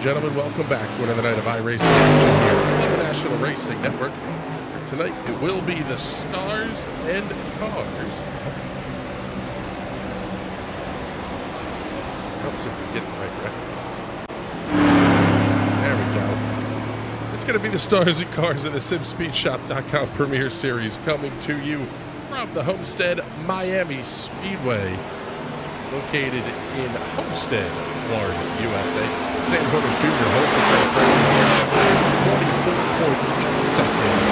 gentlemen, welcome back to another night of iRacing action here on the National Racing Network. Tonight, it will be the Stars and Cars. Helps if we get the right record. There we go. It's going to be the Stars and Cars of the SimSpeedShop.com Premier Series coming to you from the Homestead-Miami Speedway, located in Homestead, Florida, USA. Sam Hooters Jr. holds the track record here, 24.8 seconds.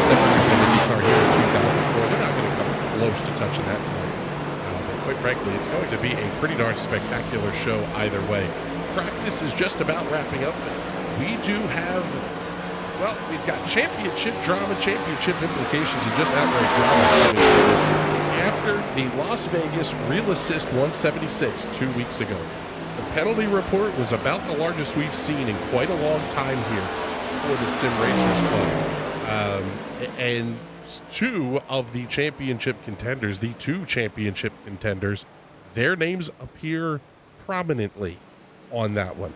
Second NASCAR here in 2004. They're not going to come close to touching that tonight. But quite frankly, it's going to be a pretty darn spectacular show either way. Practice is just about wrapping up. We do have, well, we've got championship drama, championship implications, and just outright drama. After the Las Vegas Real Assist 176 2 weeks ago, the penalty report was about the largest we've seen in quite a long time here for the Sim Racers Club. And two of the championship contenders, the two championship contenders, their names appear prominently on that one.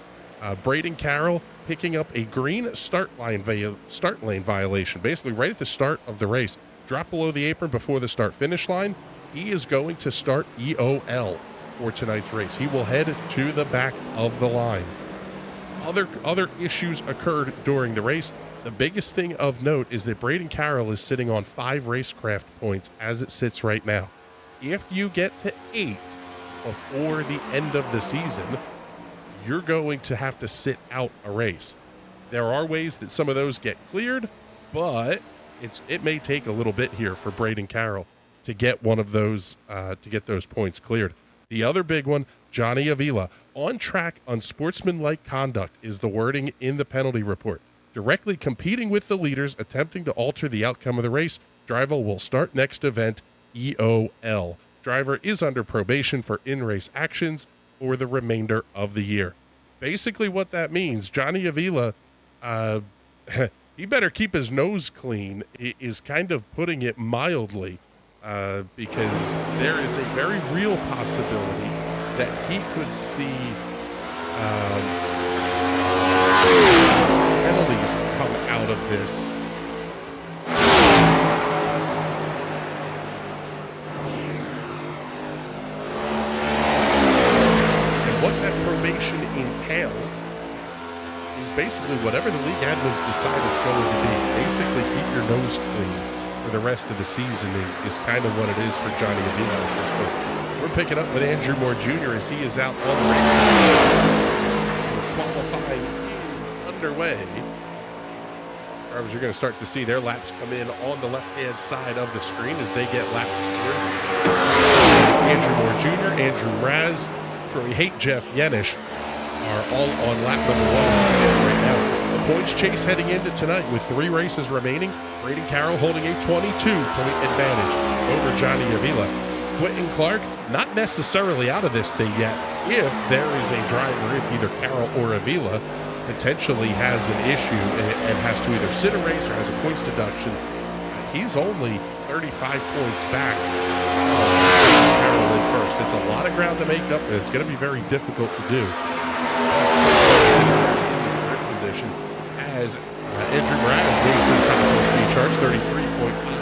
Braden Carroll picking up a green start lane violation, basically right at the start of the race. Drop below the apron before the start-finish line. He is going to start EOL for tonight's race. He will head to the back of the line. Other issues occurred during the race. The biggest thing of note is that Braden Carroll is sitting on 5 racecraft points as it sits right now. If you get to 8 before the end of the season, you're going to have to sit out a race. There are ways that some of those get cleared, but it may take a little bit here for Braden Carroll to get one of those to get those points cleared. The other big one, Johnny Avila, on track unsportsmanlike conduct is the wording in the penalty report. Directly competing with the leaders, attempting to alter the outcome of the race. Driver will start next event EOL. Driver is under probation for in-race actions for the remainder of the year. Basically what that means, Johnny Avila, he better keep his nose clean, is kind of putting it mildly, because there is a very real possibility that he could see penalties come out of this. And what that probation entails is basically whatever the league admins decide it's going to be. Basically, keep your nose clean for the rest of the season is kind of what it is for Johnny Avila at this point. We're picking up with Andrew Moore Jr. as he is out on the race. Qualifying is underway. Drivers are going to start to see their laps come in on the left-hand side of the screen as they get lapped through. Andrew Moore Jr., Andrew Mraz, Troy Haight, Jeff Yenish are all on lap number 1 as it stands right now. The points chase heading into tonight with 3 races remaining. Braden Carroll holding a 22-point advantage over Johnny Avila. Quentin Clark not necessarily out of this thing yet. If there is a driver, if either Carroll or Avila potentially has an issue and has to either sit a race or has a points deduction, he's only 35 points back. Carroll in first. It's a lot of ground to make up, and it's going to be very difficult to do. Position as Andrew Mraz moves through the top of the speed charts,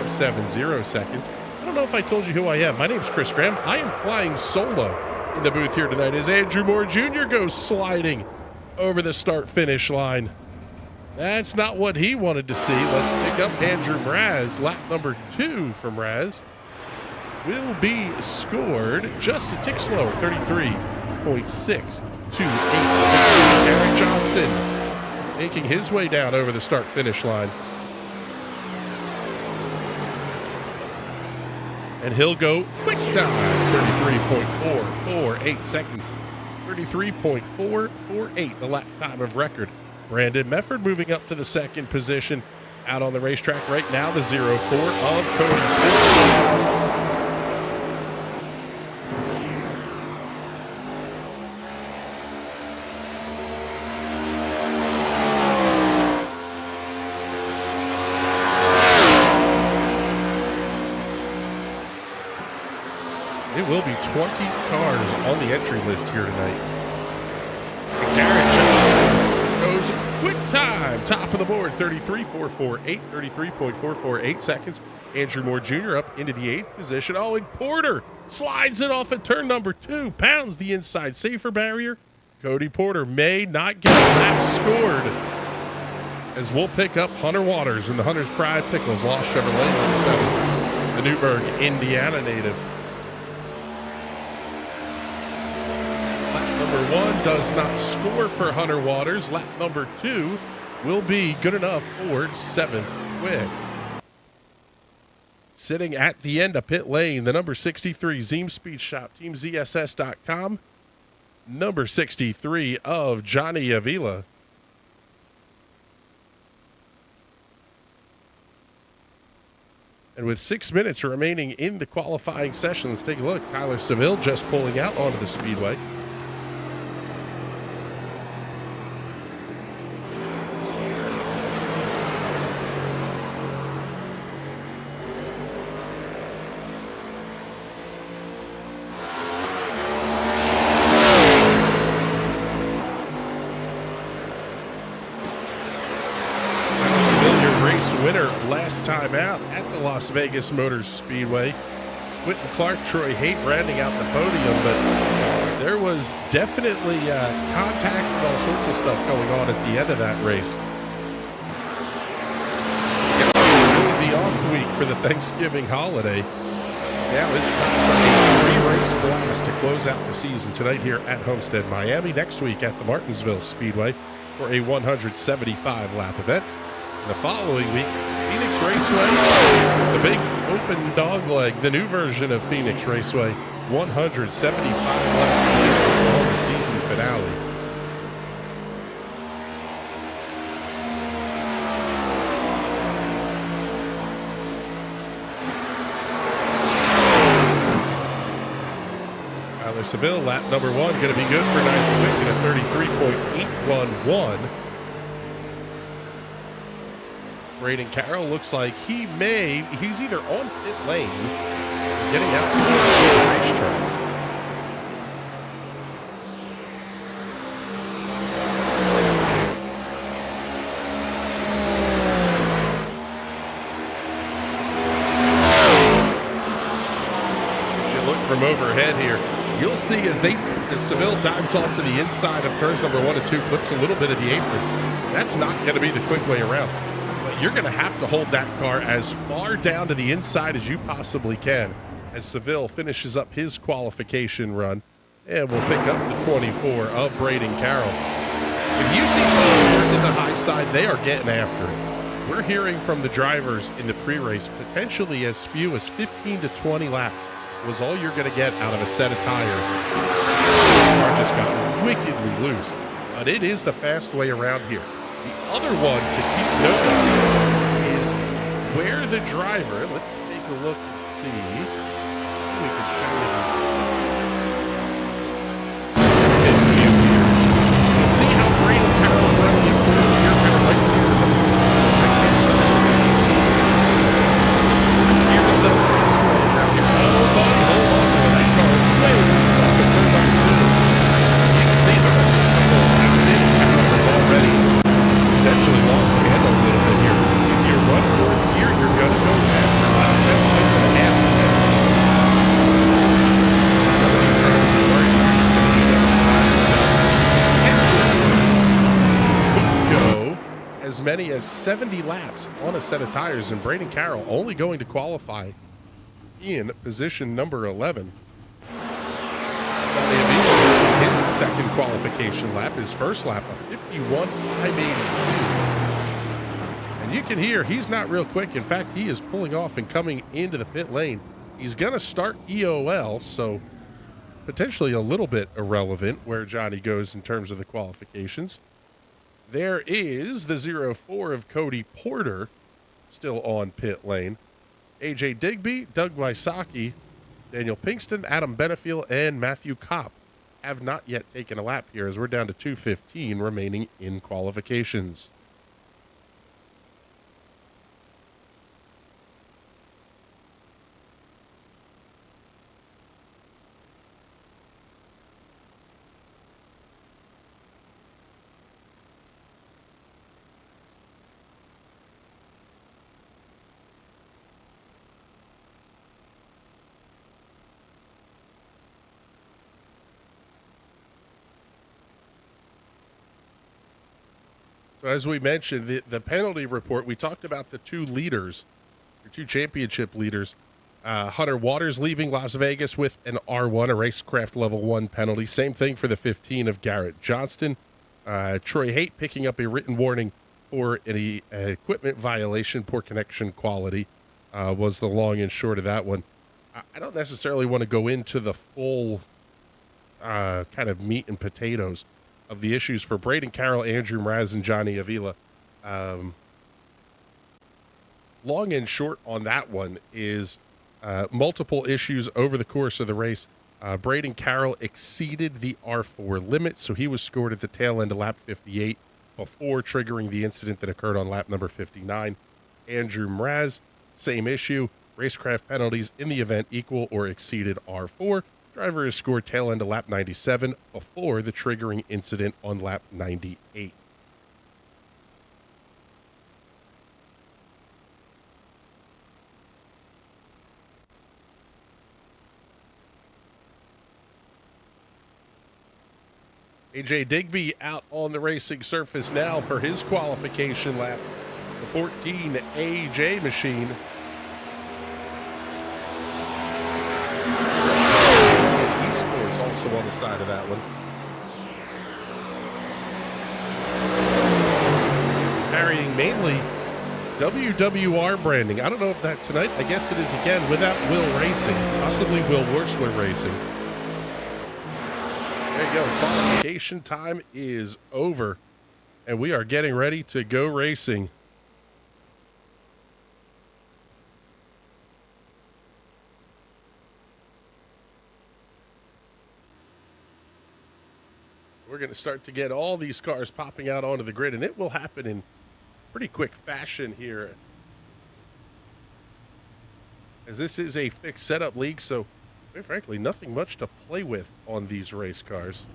33.570 seconds. I don't know if I told you who I am. My name's Chris Graham. I am flying solo in the booth here tonight as Andrew Moore Jr. goes sliding over the start-finish line. That's not what he wanted to see. Let's pick up Andrew Mraz. Lap number 2 from Mraz will be scored just a tick slower, 33.628. Eric Johnston making his way down over the start-finish line. And he'll go quick time, 33.448 seconds. 33.448, the lap time of record. Brandon Mefford moving up to the second position. Out on the racetrack right now, the 04 of Cody. It will be 20 cars on the entry list here tonight. Quick time, top of the board, 33.448, 33.448 seconds. Andrew Moore Jr. up into the 8th position. Oh, and Porter slides it off at turn number 2, pounds the inside safer barrier. Cody Porter may not get a lap scored, as we'll pick up Hunter Waters in the Hunter's Pride Pickles Lost Chevrolet number 7, the Newburgh, Indiana native. Lap number 1 does not score for Hunter Waters. Lap number 2 will be good enough for 7th quick. Sitting at the end of pit lane, the number 63 Zeem Speed Shop, teamzss.com, number 63 of Johnny Avila. And with 6 minutes remaining in the qualifying session, let's take a look. Tyler Seville just pulling out onto the speedway. Winner last time out at the Las Vegas Motor Speedway. Whitten Clark, Troy Haight rounding out the podium, but there was definitely contact and all sorts of stuff going on at the end of that race. Really the off week for the Thanksgiving holiday. Now it's time for a 3-race blast to close out the season tonight here at Homestead-Miami. Next week at the Martinsville Speedway for a 175-lap event. The following week, Phoenix Raceway, the big open dogleg, the new version of Phoenix Raceway, 175 laps on the season finale. Tyler Seville, lap number 1, going to be good for 9th quick in a 33.811. Braden Carroll looks like he's either on pit lane or getting out to the racetrack. If you look from overhead here, you'll see as Seville dives off to the inside of turns number 1 and 2, clips a little bit of the apron. That's not going to be the quick way around. You're going to have to hold that car as far down to the inside as you possibly can as Seville finishes up his qualification run. And we'll pick up the 24 of Braden Carroll. If you see someone to the high side, they are getting after it. We're hearing from the drivers in the pre-race potentially as few as 15 to 20 laps was all you're going to get out of a set of tires. The car just got wickedly loose. But it is the fast way around here. The other one to keep note of is where the driver, let's take a look and see if we can show you. You see how Braden Carroll's running in forward here, kind of right here. Here's the fast way around here. Oh, buddy, hold on to that car. Way it's off the turn by 2. You can see the laps in. Carroll is already potentially lost the handle a little bit here. If you run for it here, you're going to go faster. About 10 points and a half. Could go as many as 70 laps on a set of tires, and Braden Carroll only going to qualify in position number 11. His second qualification lap, his first lap of 51.582. And you can hear he's not real quick. In fact, he is pulling off and coming into the pit lane. He's going to start EOL, so potentially a little bit irrelevant where Johnny goes in terms of the qualifications. There is the 04 of Cody Porter still on pit lane. AJ Digby, Doug Wysocki, Daniel Pinkston, Adam Benefiel, and Matthew Kopp have not yet taken a lap here as we're down to 2:15 remaining in qualifications. As we mentioned, the penalty report, we talked about the two leaders, the two championship leaders. Hunter Waters leaving Las Vegas with an R1, a racecraft level 1 penalty. Same thing for the 15 of Garrett Johnston. Troy Haight picking up a written warning for an equipment violation, poor connection quality was the long and short of that one. I don't necessarily want to go into the full kind of meat and potatoes of the issues for Braden Carroll, Andrew Mraz, and Johnny Avila. Long and short on that one is multiple issues over the course of the race. Braden Carroll exceeded the R4 limit, so he was scored at the tail end of lap 58 before triggering the incident that occurred on lap number 59. Andrew Mraz, same issue. Racecraft penalties in the event equal or exceeded R4. Driver is scored tail end of lap 97 before the triggering incident on lap 98. AJ Digby out on the racing surface now for his qualification lap. The 14 AJ machine. Esports also on the side of that one. Carrying mainly WWR branding. I don't know if that tonight, I guess it is again without Will Racing, possibly Will Wursler Racing. There you go. Qualification time is over, and we are getting ready to go racing. We're going to start to get all these cars popping out onto the grid, and it will happen in pretty quick fashion here, as this is a fixed setup league, so quite frankly, nothing much to play with on these race cars.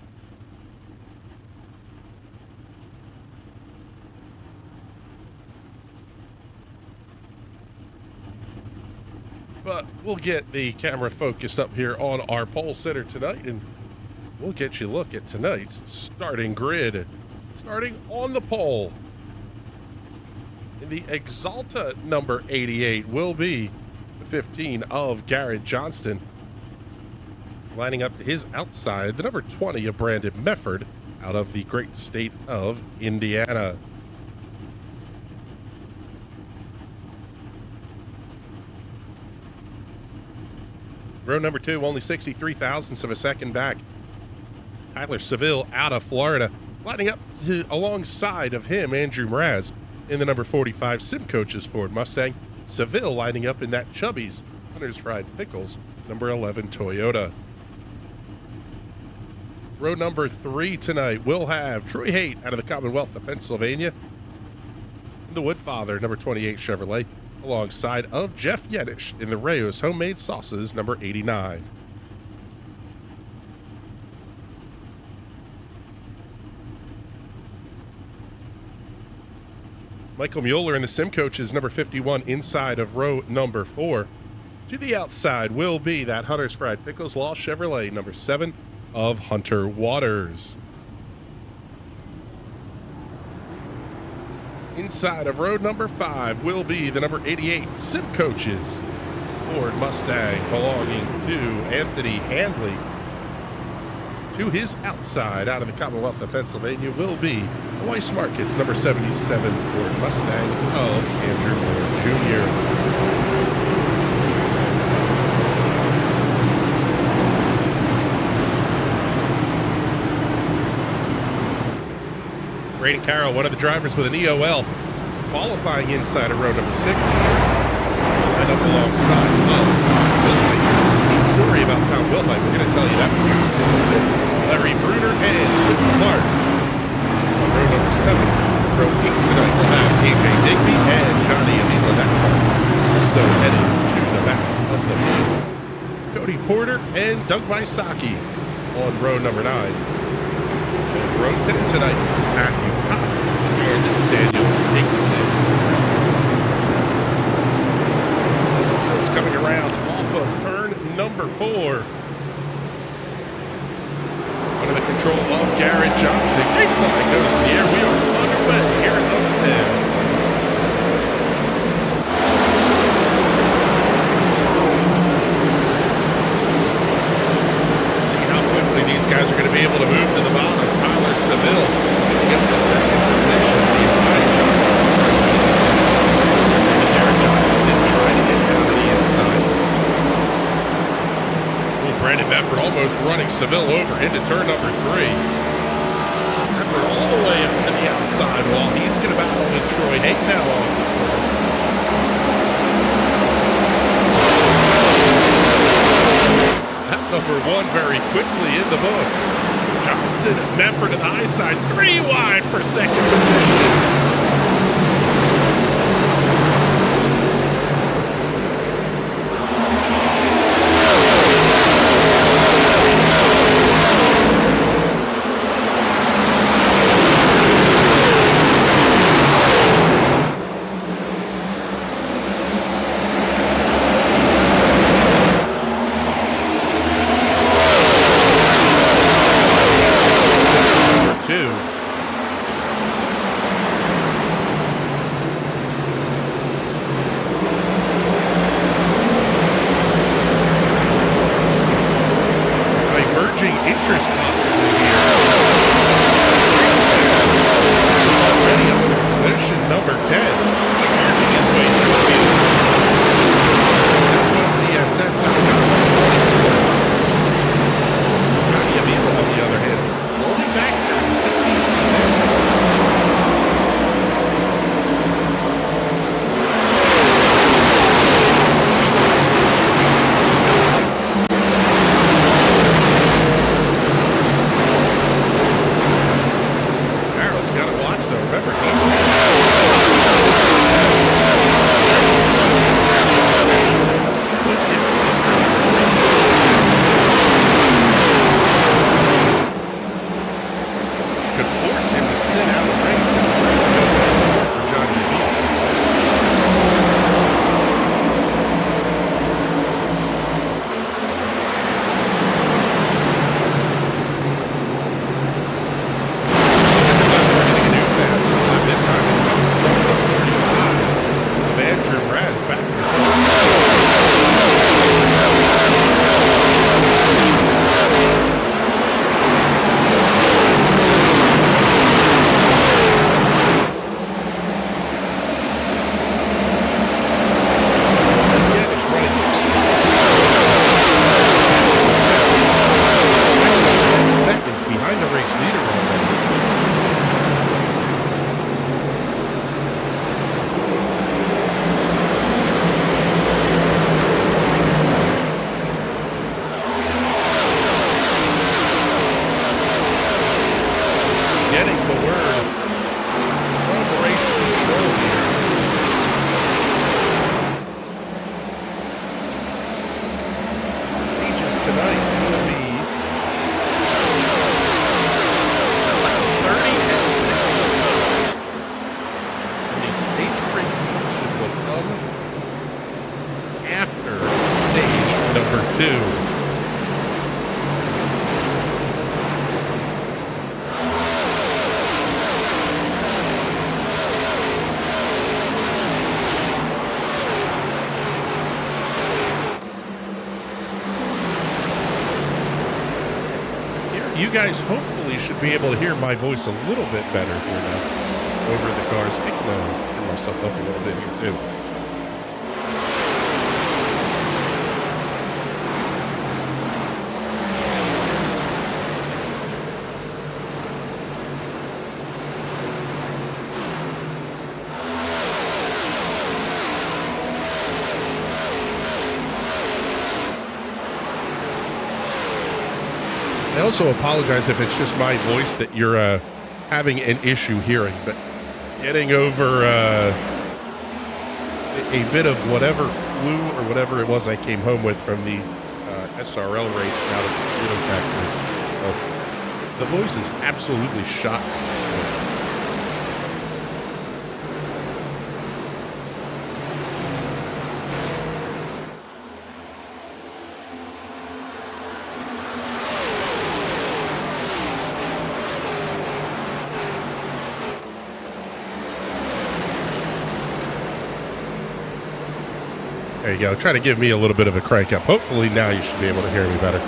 But we'll get the camera focused up here on our pole sitter tonight, and we'll get you a look at tonight's starting grid. Starting on the pole, in the Exalta number 88 will be the 15 of Garrett Johnston. Lining up to his outside, the number 20 of Brandon Mefford out of the great state of Indiana. Row number 2, only 63 thousandths of a second back. Tyler Seville out of Florida. Lining up alongside of him, Andrew Mraz in the number 45 Simcoach's Ford Mustang. Seville lining up in that Chubby's Hunter's Fried Pickles number 11 Toyota. Row number 3 tonight will have Troy Haight out of the Commonwealth of Pennsylvania. The Woodfather, number 28 Chevrolet, alongside of Jeff Yenish in the Rayos Homemade Sauces, number 89. Michael Mueller in the Simcoach's number 51 inside of row number 4. To the outside will be that Hunter's Fried Pickles Law Chevrolet, number 7 of Hunter Waters. Inside of row number 5 will be the number 88 Simcoach's Ford Mustang belonging to Anthony Handley. To his outside, out of the Commonwealth of Pennsylvania, will be Weiss Markets number 77 Ford Mustang of Andrew Moore Jr. Braden Carroll, one of the drivers with an EOL, qualifying inside of row number 6. And up alongside Tom Wilhite. Neat story about Tom Wilhite. We're going to tell you that one here. Larry Bruner and Luke Clark. On row number 7. Row 8 tonight we'll have AJ Digby and Johnny Avila. That car also headed to the back of the field. Cody Porter and Doug Wysocki on row number 9. Row 10 tonight, Matthew Kopp and Daniel Hinkson. It's coming around off of turn number 4. Under the control of Garrett Johnston. Great flag goes in the air. We are underway here at Homestead. See how quickly these guys are going to be able to move to the bottom. Tyler Seville gets the second position behind Derek Johnson didn't try to get down to the inside. Well, Brandon Medford almost running Seville over into turn number 3. Medford all the way up to the outside while he's going to battle with Troy Haymello. That number 1 very quickly in the books. Johnston, Medford to the high side, 3 wide for second position. You guys hopefully should be able to hear my voice a little bit better here now over the cars. I can turn myself up a little bit here too. I also apologize if it's just my voice that you're having an issue hearing, but getting over a bit of whatever flu or whatever it was I came home with from the SRL race out of the Freedom Factory. So the voice is absolutely shot. There you go. Try to give me a little bit of a crank up. Hopefully now you should be able to hear me better.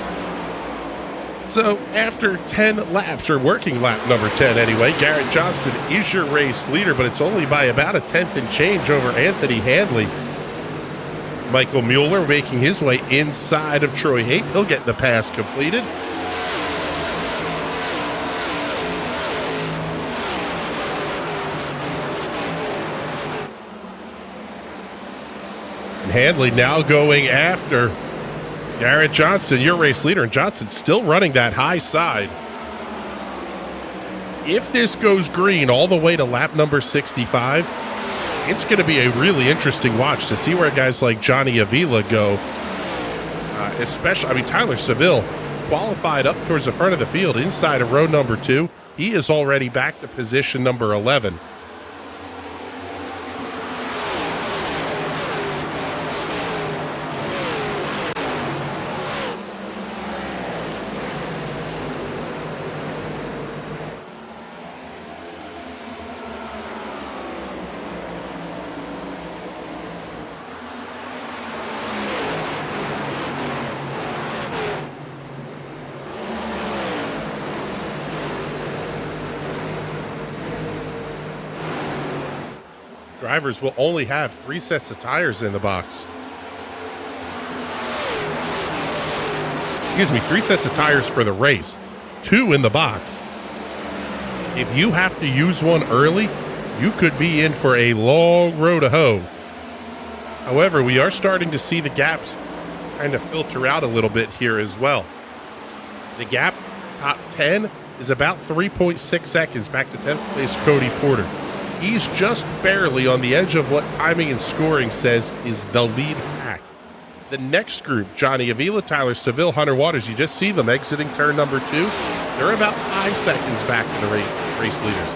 So after 10 laps, or working lap number 10 anyway, Garrett Johnston is your race leader, but it's only by about a tenth and change over Anthony Handley. Michael Mueller making his way inside of Troy Haight. He'll get the pass completed. And Handley now going after Garrett Johnston, your race leader, and Johnston still running that high side. If this goes green all the way to lap number 65, it's going to be a really interesting watch to see where guys like Johnny Avila go. Especially, Tyler Seville qualified up towards the front of the field inside of row number 2. He is already back to position number 11. Drivers will only have 3 sets of tires in the box. Excuse me, 3 sets of tires for the race, 2 in the box. If you have to use one early, you could be in for a long road to hoe. However, we are starting to see the gaps kind of filter out a little bit here as well. The gap, top 10, is about 3.6 seconds back to 10th place Cody Porter. He's just barely on the edge of what timing and scoring says is the lead pack. The next group, Johnny Avila, Tyler Seville, Hunter Waters, you just see them exiting turn number 2. They're about 5 seconds back to the race leaders.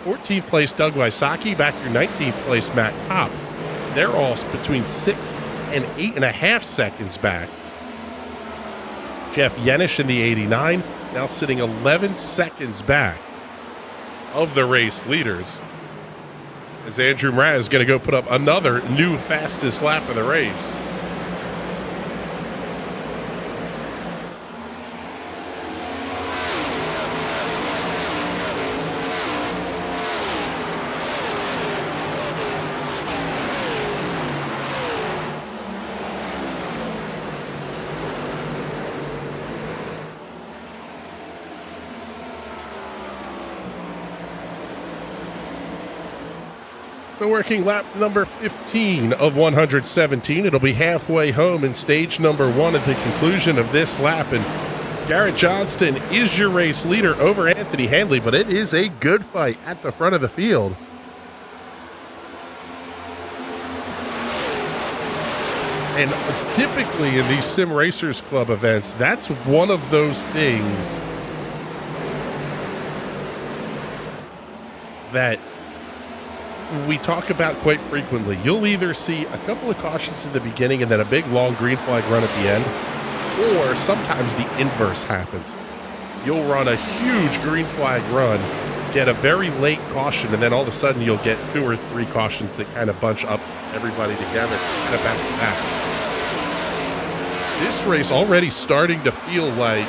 14th place Doug Wysocki, back to 19th place Matt Kopp. They're all between 6 and 8.5 seconds back. Jeff Yenish in the 89, now sitting 11 seconds back of the race leaders, as Andrew Mraz is going to go put up another new fastest lap of the race. So working lap number 15 of 117. It'll be halfway home in stage number 1 at the conclusion of this lap. And Garrett Johnston is your race leader over Anthony Handley, but it is a good fight at the front of the field. And typically in these Sim Racers Club events, that's one of those things that we talk about quite frequently. You'll either see a couple of cautions in the beginning and then a big long green flag run at the end, or sometimes the inverse happens. You'll run a huge green flag run, get a very late caution, and then all of a sudden you'll get 2 or 3 cautions that kind of bunch up everybody together, kind of back to back. This race already starting to feel like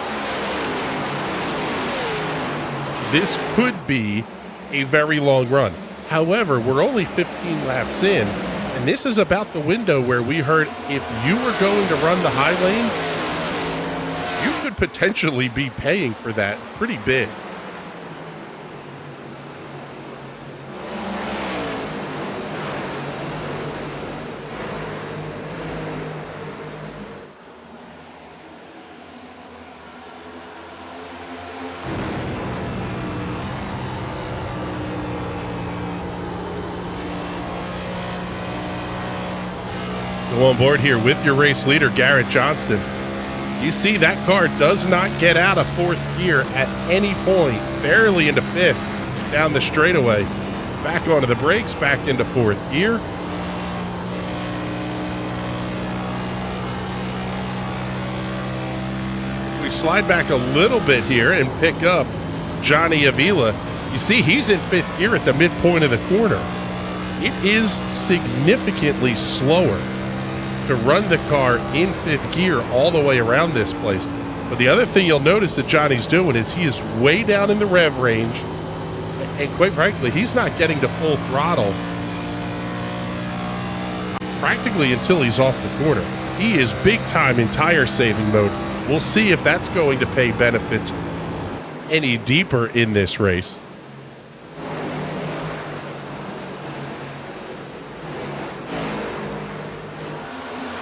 this could be a very long run. However, we're only 15 laps in, and this is about the window where we heard if you were going to run the high lane, you could potentially be paying for that pretty big. Go on board here with your race leader, Garrett Johnston. You see that car does not get out of 4th gear at any point, barely into 5th down the straightaway. Back onto the brakes, back into 4th gear. We slide back a little bit here and pick up Johnny Avila. You see he's in 5th gear at the midpoint of the corner. It is significantly slower to run the car in fifth gear all the way around this place. But the other thing you'll notice that Johnny's doing is he is way down in the rev range. And quite frankly, he's not getting to full throttle practically until he's off the corner. He is big time in tire saving mode. We'll see if that's going to pay benefits any deeper in this race.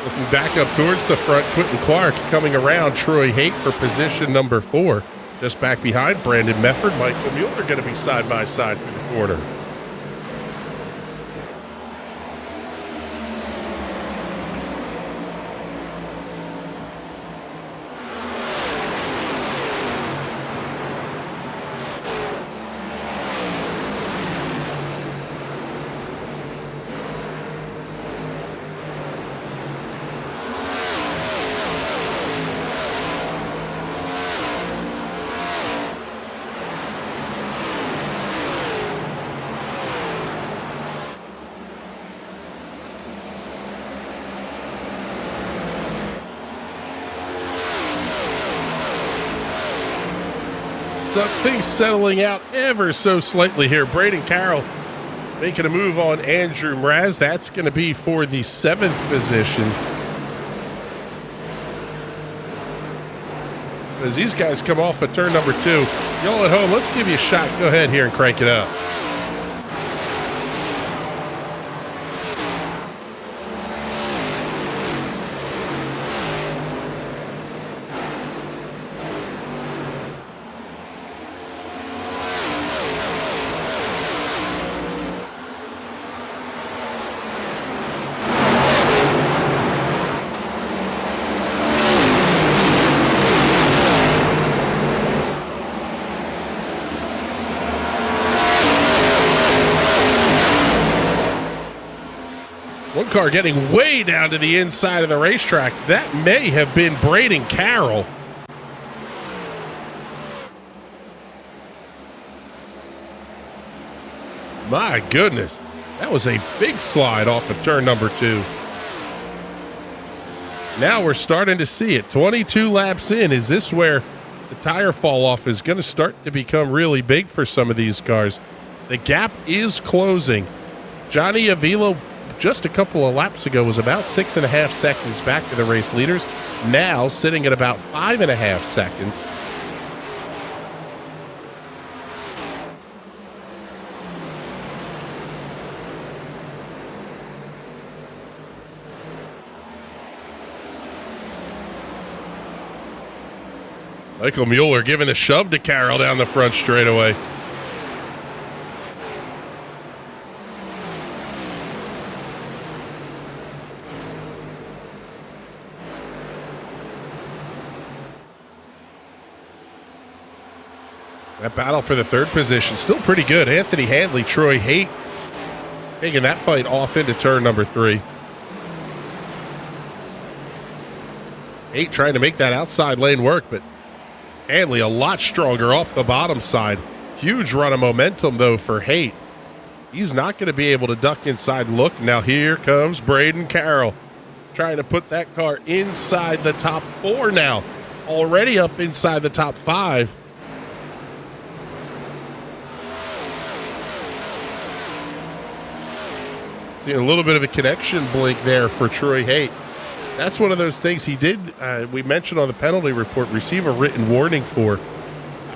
Looking back up towards the front, Quentin Clark coming around Troy Haight for position number 4. Just back behind Brandon Mefford, Michael Mueller going to be side by side through the corner. So things settling out ever so slightly here. Braden Carroll making a move on Andrew Mraz. That's going to be for the 7th position. As these guys come off of turn number 2, y'all at home, let's give you a shot. Go ahead here and crank it up. One car getting way down to the inside of the racetrack. That may have been Braden Carroll. My goodness. That was a big slide off of turn number 2. Now we're starting to see it. 22 laps in. Is this where the tire fall off is going to start to become really big for some of these cars? The gap is closing. Johnny Avila just a couple of laps ago was about 6.5 seconds back to the race leaders. Now sitting at about 5.5 seconds. Michael Mueller giving a shove to Carroll down the front straightaway. That battle for the 3rd position still pretty good. Anthony Handley, Troy Haight taking that fight off into turn number 3. Haight trying to make that outside lane work, but Handley a lot stronger off the bottom side. Huge run of momentum, though, for Haight. He's not going to be able to duck inside. Look, now here comes Braden Carroll trying to put that car inside the top 4 now. Already up inside the top 5. Seeing a little bit of a connection blink there for Troy Haight. That's one of those things he did, we mentioned on the penalty report, receive a written warning for.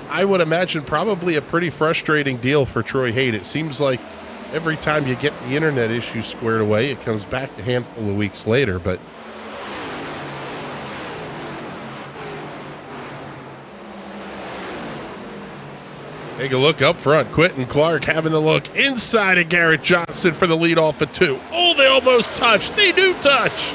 I would imagine probably a pretty frustrating deal for Troy Haight. It seems like every time you get the internet issue squared away, it comes back a handful of weeks later, but take a look up front. Quentin Clark having the look inside of Garrett Johnston for the lead off of 2. Oh, they almost touched. They do touch.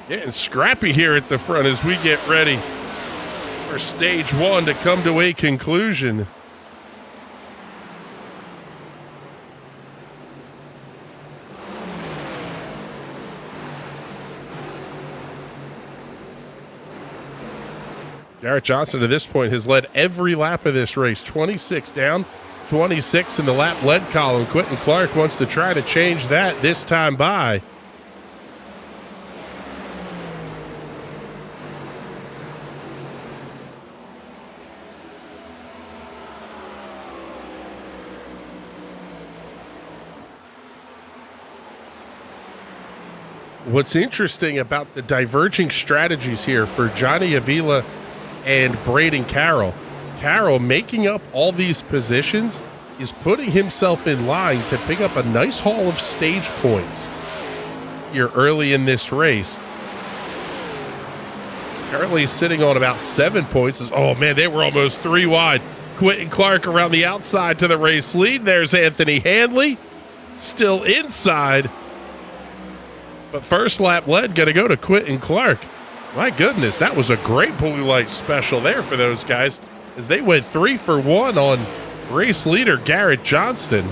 Getting scrappy here at the front as we get ready for stage 1 to come to a conclusion. Garrett Johnson to this point has led every lap of this race. 26 down, 26 in the lap lead column. Quentin Clark wants to try to change that this time by. What's interesting about the diverging strategies here for Johnny Avila and Braden Carroll. Carroll making up all these positions is putting himself in line to pick up a nice haul of stage points here early in this race. Currently sitting on about 7 points. Oh man, they were almost 3 wide. Quentin Clark around the outside to the race lead. There's Anthony Handley still inside. But first lap lead going to go to Quentin Clark. My goodness, that was a great blue light special there for those guys as they went 3 for 1 on race leader Garrett Johnston.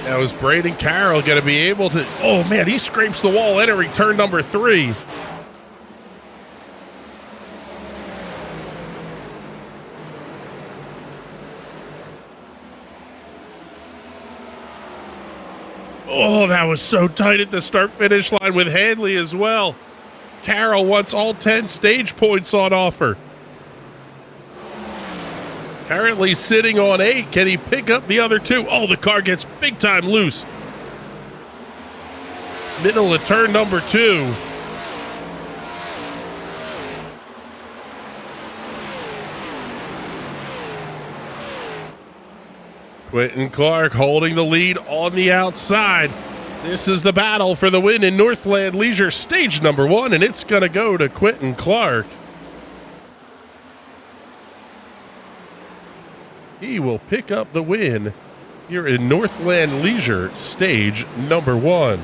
Now is Braden Carroll going to be able to, oh man, he scrapes the wall entering turn number 3. Oh, that was so tight at the start-finish line with Handley as well. Carroll wants all 10 stage points on offer. Currently sitting on 8. Can he pick up the other 2? Oh, the car gets big time loose. Middle of turn number 2. Quentin Clark holding the lead on the outside. This is the battle for the win in Northland Leisure stage number 1, and it's going to go to Quentin Clark. He will pick up the win here in Northland Leisure stage number 1.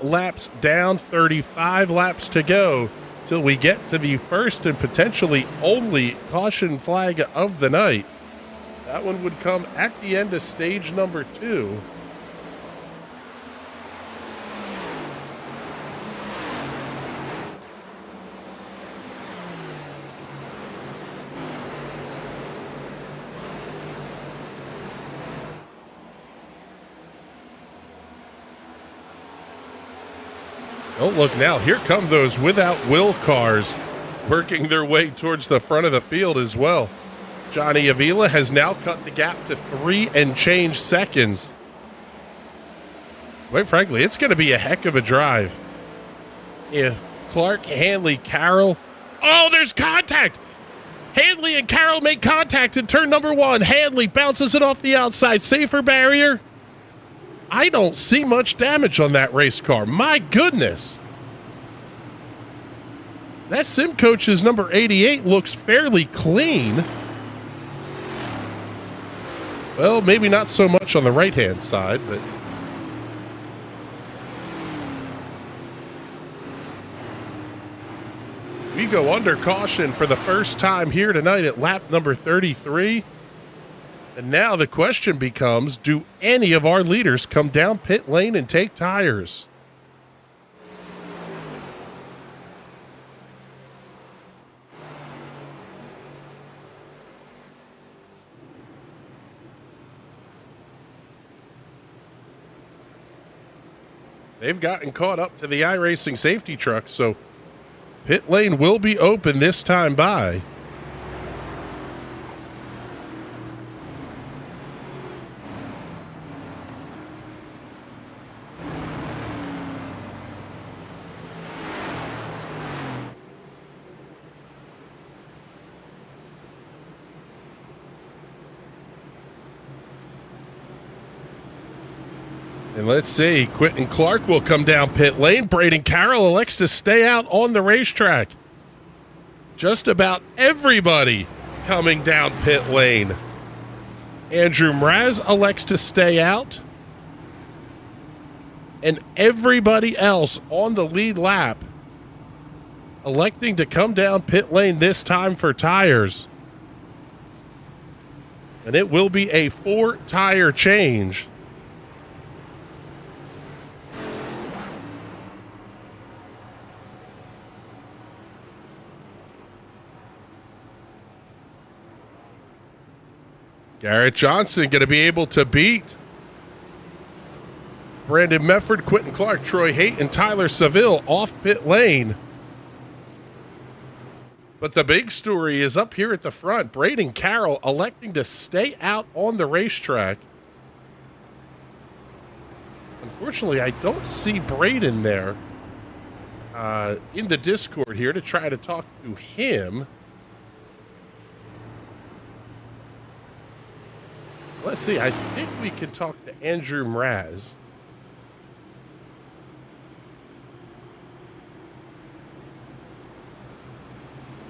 Laps down, 35 laps to go till we get to the first and potentially only caution flag of the night. That one would come at the end of stage number 2. Oh, look now, here come those without Will cars working their way towards the front of the field as well. Johnny Avila has now cut the gap to 3 and change seconds. Quite frankly, it's going to be a heck of a drive. If Clark, Handley, Carroll... Oh, there's contact! Handley and Carroll make contact in turn number 1. Handley bounces it off the outside. Safer barrier. I don't see much damage on that race car. My goodness. That Sim Coach's number 88 looks fairly clean. Well, maybe not so much on the right-hand side, but... we go under caution for the first time here tonight at lap number 33. And now the question becomes, do any of our leaders come down pit lane and take tires? They've gotten caught up to the iRacing safety truck, so pit lane will be open this time by. And let's see, Quentin Clark will come down pit lane. Braden Carroll elects to stay out on the racetrack. Just about everybody coming down pit lane. Andrew Mraz elects to stay out. And everybody else on the lead lap electing to come down pit lane this time for tires. And it will be a 4-tire change. Garrett Johnson going to be able to beat Brandon Mefford, Quentin Clark, Troy Haight, and Tyler Seville off pit lane. But the big story is up here at the front. Braden Carroll electing to stay out on the racetrack. Unfortunately, I don't see Braden there in the Discord here to try to talk to him. Let's see. I think we can talk to Andrew Mraz.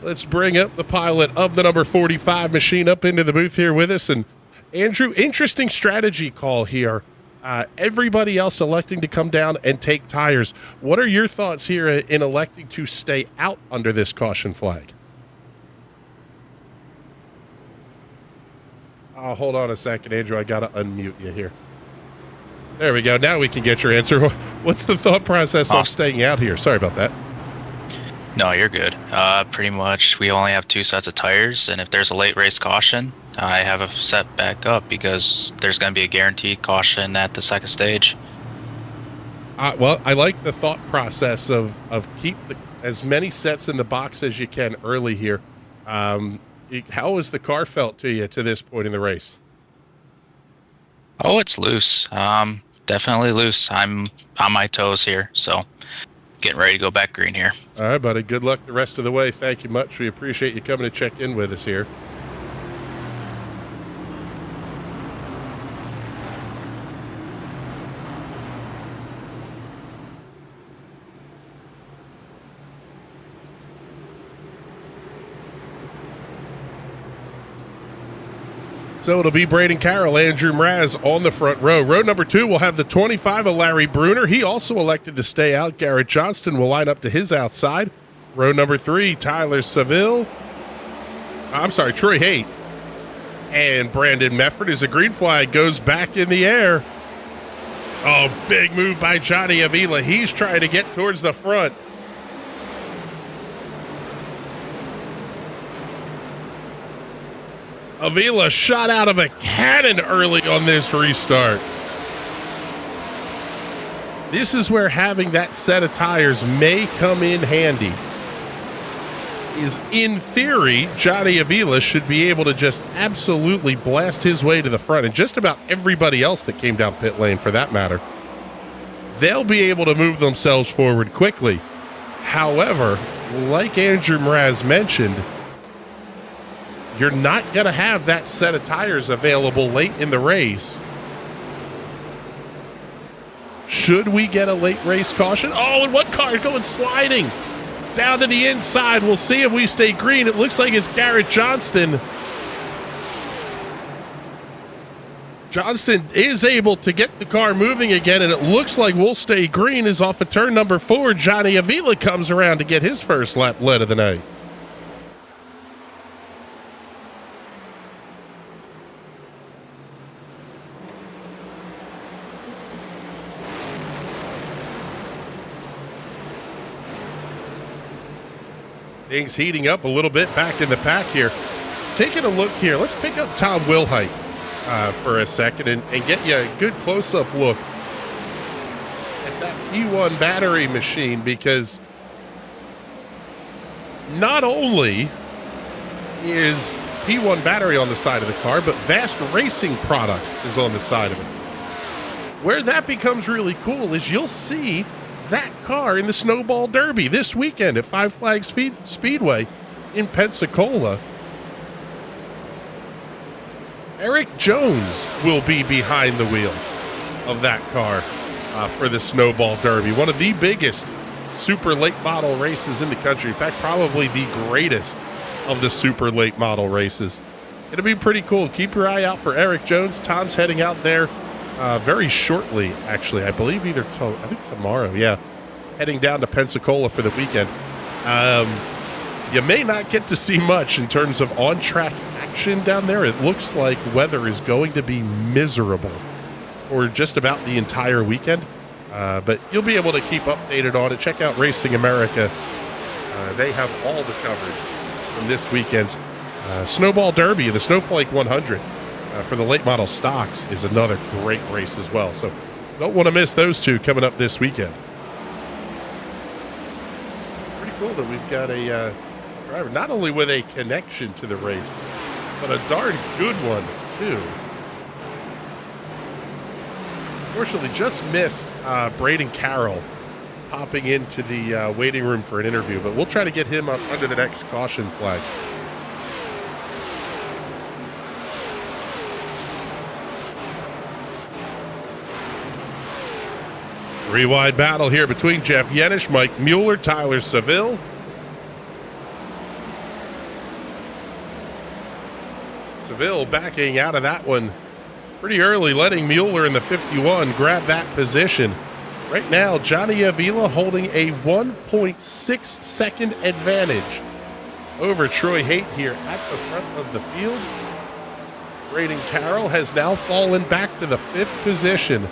Let's bring up the pilot of the number 45 machine up into the booth here with us. And Andrew, interesting strategy call here. Everybody else electing to come down and take tires. What are your thoughts here in electing to stay out under this caution flag? Oh, hold on a second, Andrew. I got to unmute you here. There we go. Now we can get your answer. What's the thought process of staying out here? Sorry about that. No, you're good. Pretty much we only have 2 sets of tires, and if there's a late race caution, I have a set back up because there's going to be a guaranteed caution at the second stage. Well, I like the thought process of keep as many sets in the box as you can early here. How has the car felt to you to this point in the race? Oh, it's loose. Definitely loose. I'm on my toes here, so getting ready to go back green here. All right, buddy. Good luck the rest of the way. Thank you much. We appreciate you coming to check in with us here. So it'll be Braden Carroll, Andrew Mraz on the front row. Row number 2 will have the 25 of Larry Bruner. He also elected to stay out. Garrett Johnston will line up to his outside. Row number 3, Tyler Seville. Troy Haight. And Brandon Mefford as the green flag goes back in the air. Oh, big move by Johnny Avila. He's trying to get towards the front. Avila shot out of a cannon early on this restart. This is where having that set of tires may come in handy. In theory, Johnny Avila should be able to just absolutely blast his way to the front, and just about everybody else that came down pit lane for that matter. They'll be able to move themselves forward quickly. However, like Andrew Mraz mentioned, you're not going to have that set of tires available late in the race. Should we get a late race caution? Oh, and one car is going sliding down to the inside. We'll see if we stay green. It looks like it's Garrett Johnston. Johnston is able to get the car moving again, and it looks like we'll stay green as off of turn number 4, Johnny Avila comes around to get his first lap lead of the night. Things heating up a little bit back in the pack here. Let's take a look here. Let's pick up Tom Wilhite for a second and get you a good close-up look at that P1 battery machine, because not only is P1 battery on the side of the car, but Vast Racing Products is on the side of it. Where that becomes really cool is you'll see that car in the Snowball Derby this weekend at Five Flags Speedway in Pensacola. Eric Jones will be behind the wheel of that car for the Snowball Derby, one of the biggest super late model races in the country. In fact, probably the greatest of the super late model races. It'll be pretty cool. Keep your eye out for Eric Jones. Tom's heading out there very shortly, actually. I believe I think tomorrow, yeah. Heading down to Pensacola for the weekend. You may not get to see much in terms of on-track action down there. It looks like weather is going to be miserable for just about the entire weekend. But you'll be able to keep updated on it. Check out Racing America. They have all the coverage from this weekend's Snowball Derby. The Snowflake 100 for the late model stocks is another great race as well. So don't want to miss those two coming up this weekend. Pretty cool that we've got a driver not only with a connection to the race, but a darn good one too. Unfortunately, just missed Braden Carroll popping into the waiting room for an interview, but we'll try to get him up under the next caution flag. Three-wide battle here between Jeff Yenish, Mike Mueller, Tyler Seville. Seville backing out of that one pretty early, letting Mueller in the 51 grab that position. Right now, Johnny Avila holding a 1.6 second advantage over Troy Haight here at the front of the field. Braden Carroll has now fallen back to the 5th position.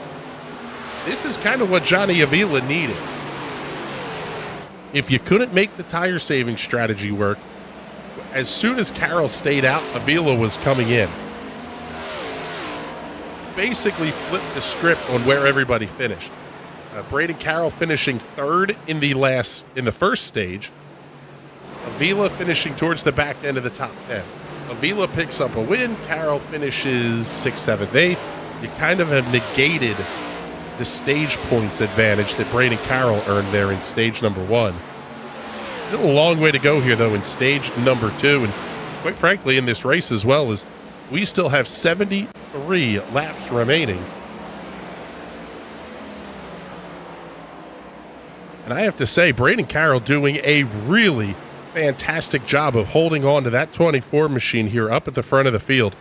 This is kind of what Johnny Avila needed. If you couldn't make the tire saving strategy work, as soon as Carroll stayed out, Avila was coming in. Basically flipped the script on where everybody finished. Braden Carroll finishing 3rd in the first stage. Avila finishing towards the back end of the top 10. Avila picks up a win. Carroll finishes 6th, 7th, 8th. You kind of have negated the stage points advantage that Braden Carroll earned there in stage number 1. Still a long way to go here, though, in stage number 2. And quite frankly, in this race as well, is we still have 73 laps remaining. And I have to say, Braden Carroll doing a really fantastic job of holding on to that 24 machine here up at the front of the field.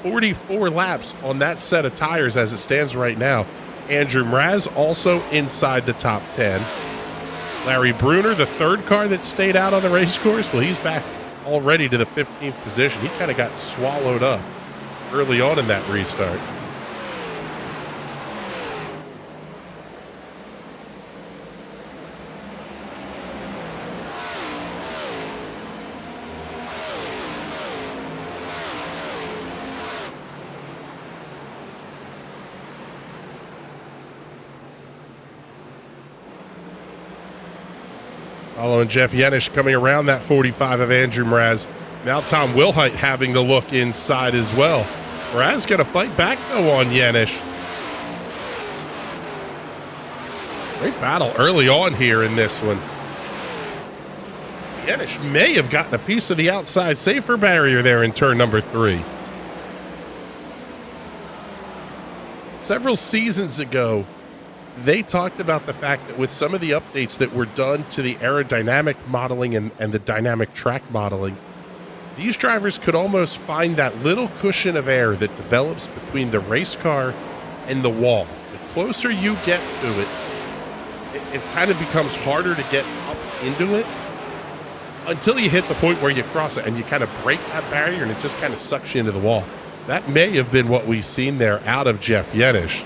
44 laps on that set of tires as it stands right now. Andrew Mraz also inside the top 10. Larry Bruner, the 3rd car that stayed out on the race course, well, he's back already to the 15th position. He kind of got swallowed up early on in that restart. Following Jeff Yenish coming around that 45 of Andrew Mraz. Now Tom Wilhite having to look inside as well. Mraz going to fight back, though, on Yenish. Great battle early on here in this one. Yenish may have gotten a piece of the outside safer barrier there in turn number 3. Several seasons ago, they talked about the fact that with some of the updates that were done to the aerodynamic modeling and the dynamic track modeling, these drivers could almost find that little cushion of air that develops between the race car and the wall. The closer you get to it, it kind of becomes harder to get up into it until you hit the point where you cross it and you kind of break that barrier and it just kind of sucks you into the wall. That may have been what we've seen there out of Jeff Yenish.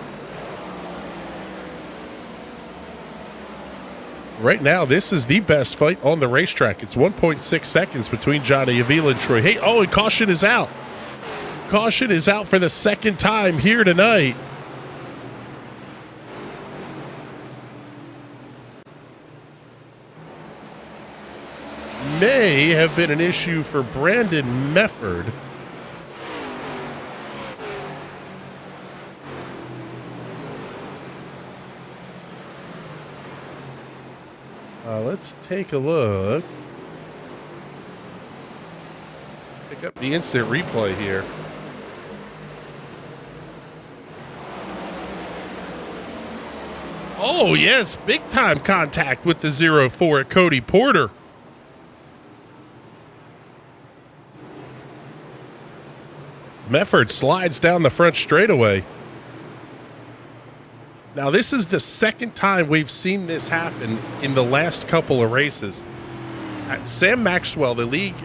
Right now, this is the best fight on the racetrack. It's 1.6 seconds between Johnny Avila and Troy Haight. Oh, and caution is out. Caution is out for the 2nd time here tonight. May have been an issue for Brandon Mefford. Let's take a look. Pick up the instant replay here. Oh, yes, big time contact with the 0-4 at Cody Porter. Mefford slides down the front straightaway. Now, this is the second time we've seen this happen in the last couple of races. Sam Maxwell, the league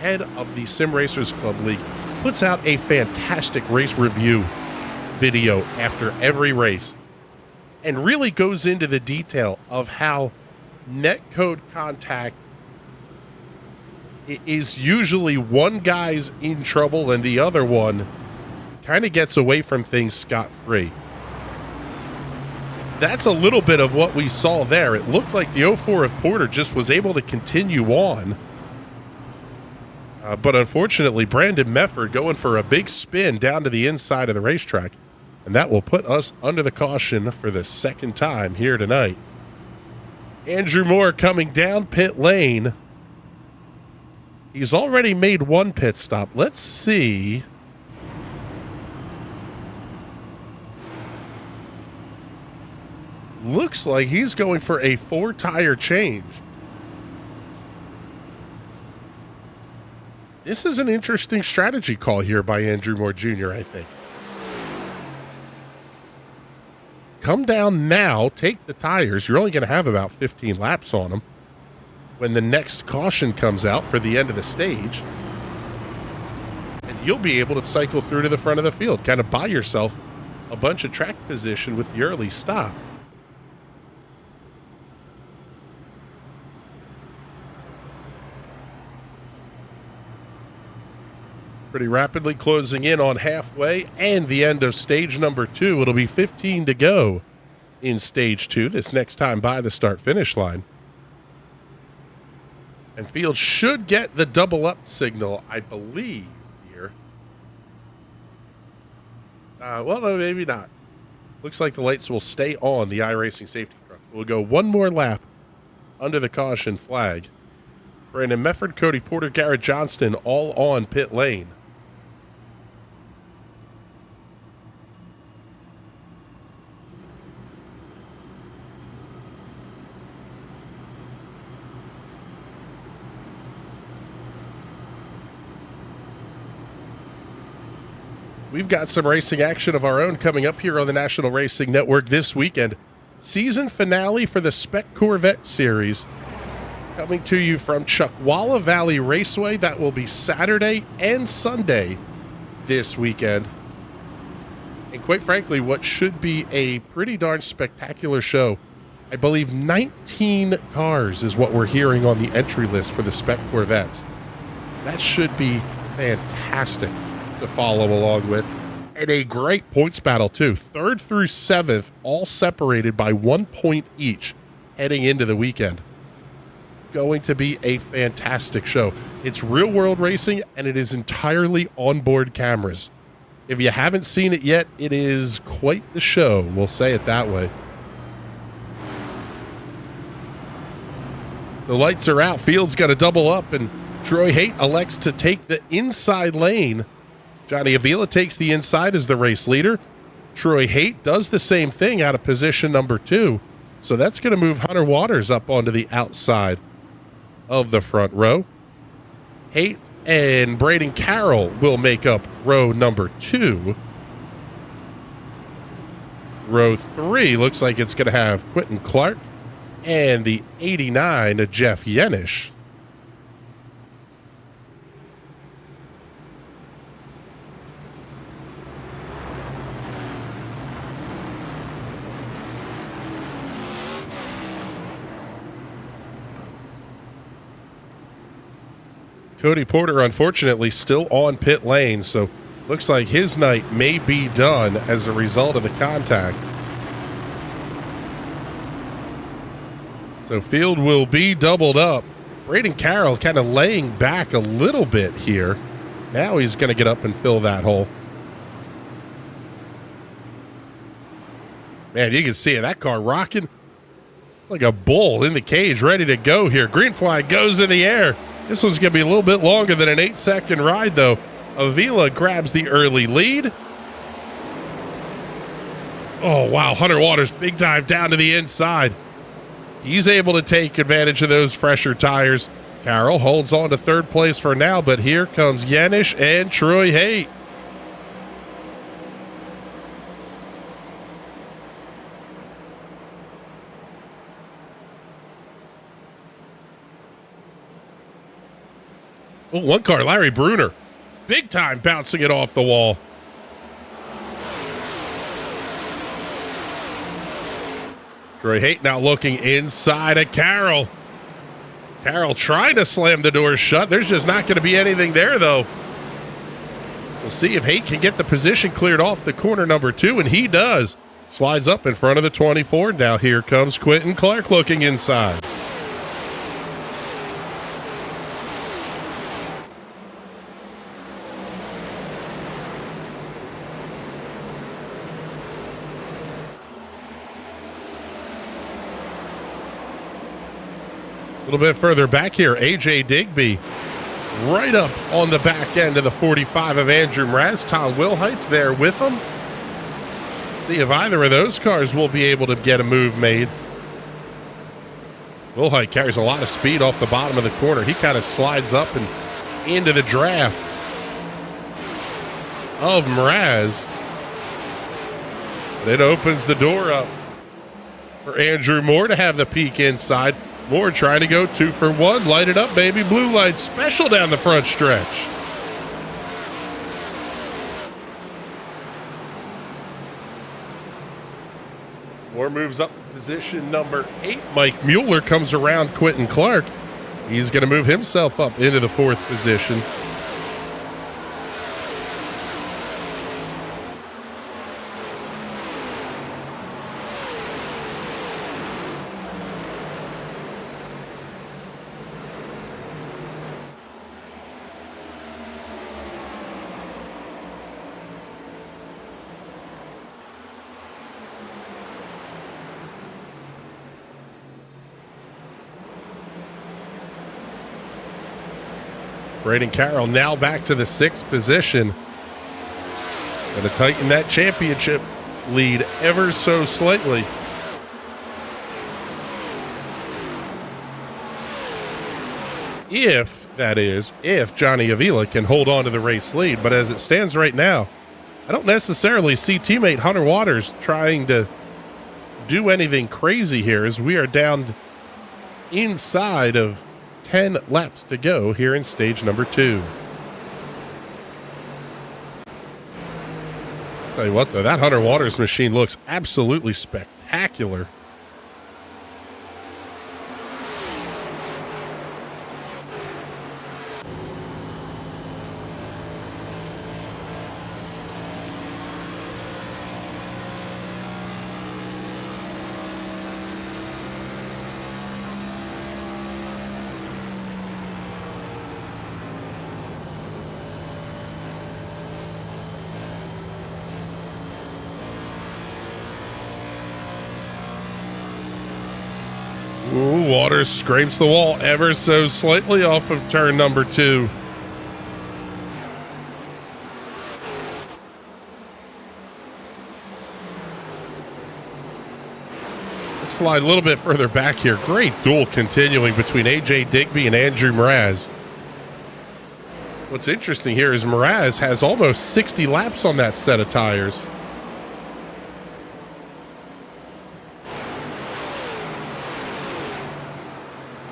head of the Sim Racers Club League, puts out a fantastic race review video after every race and really goes into the detail of how netcode contact is usually one guy's in trouble and the other one kind of gets away from things scot-free. That's a little bit of what we saw there. It looked like the 04 of Porter just was able to continue on. But unfortunately, Brandon Mefford going for a big spin down to the inside of the racetrack. And that will put us under the caution for the second time here tonight. Andrew Moore coming down pit lane. He's already made one pit stop. Let's see. Looks like he's going for a 4-tire change. This is an interesting strategy call here by Andrew Moore Jr., I think. Come down now, take the tires. You're only going to have about 15 laps on them when the next caution comes out for the end of the stage. And you'll be able to cycle through to the front of the field, kind of buy yourself a bunch of track position with the early stop. Pretty rapidly closing in on halfway and the end of stage number 2. It'll be 15 to go in stage 2 this next time by the start-finish line. And Field should get the double up signal, I believe, here. Well, no, maybe not. Looks like the lights will stay on the iRacing safety truck. We'll go one more lap under the caution flag. Brandon Mefford, Cody Porter, Garrett Johnston all on pit lane. We've got some racing action of our own coming up here on the National Racing Network this weekend. Season finale for the Spec Corvette Series coming to you from Chuckwalla Valley Raceway. That will be Saturday and Sunday this weekend. And quite frankly, what should be a pretty darn spectacular show. I believe 19 cars is what we're hearing on the entry list for the Spec Corvettes. That should be fantastic to follow along with, and a great points battle too. 3rd through 7th all separated by 1 point each heading into the weekend. Going to be a fantastic show. It's real world racing and it is entirely onboard cameras. If you haven't seen it yet, it is quite the show, we'll say it that way. The lights are out. Field's got to double up and Troy Haight elects to take the inside lane. Johnny Avila takes the inside as the race leader. Troy Haight does the same thing out of position number 2. So that's going to move Hunter Waters up onto the outside of the front row. Haight and Braden Carroll will make up row number 2. Row 3 looks like it's going to have Quentin Clark and the 89 Jeff Yenish. Cody Porter, unfortunately, still on pit lane, so looks like his night may be done as a result of the contact. So Field will be doubled up. Braden Carroll kind of laying back a little bit here. Now he's going to get up and fill that hole. Man, you can see it. That car rocking like a bull in the cage, ready to go here. Green flag goes in the air. This one's going to be a little bit longer than an 8-second ride, though. Avila grabs the early lead. Oh, wow. Hunter Waters, big dive down to the inside. He's able to take advantage of those fresher tires. Carroll holds on to 3rd place for now, but here comes Yanish and Troy Haight. Oh, one car, Larry Bruner. Big time bouncing it off the wall. Troy Haight now looking inside at Carroll. Carroll trying to slam the door shut. There's just not going to be anything there, though. We'll see if Haight can get the position cleared off the corner number 2, and he does. Slides up in front of the 24. Now here comes Quentin Clark looking inside. A little bit further back here, A.J. Digby right up on the back end of the 45 of Andrew Mraz. Tom Wilhite's there with him. See if either of those cars will be able to get a move made. Wilhite carries a lot of speed off the bottom of the corner. He kind of slides up and into the draft of Mraz. It opens the door up for Andrew Moore to have the peek inside. Moore trying to go 2 for 1. Light it up, baby. Blue light special down the front stretch. Moore moves up to position number 8. Mike Mueller comes around Quentin Clark. He's going to move himself up into the 4th position. Braden Carroll now back to the 6th position. Going to tighten that championship lead ever so slightly. If Johnny Avila can hold on to the race lead. But as it stands right now, I don't necessarily see teammate Hunter Waters trying to do anything crazy here, as we are down inside of 10 laps to go here in stage number 2. Tell you what, though, that Hunter Waters machine looks absolutely spectacular. Ooh, Waters scrapes the wall ever so slightly off of turn number 2. Let's slide a little bit further back here. Great duel continuing between A.J. Digby and Andrew Mraz. What's interesting here is Mraz has almost 60 laps on that set of tires.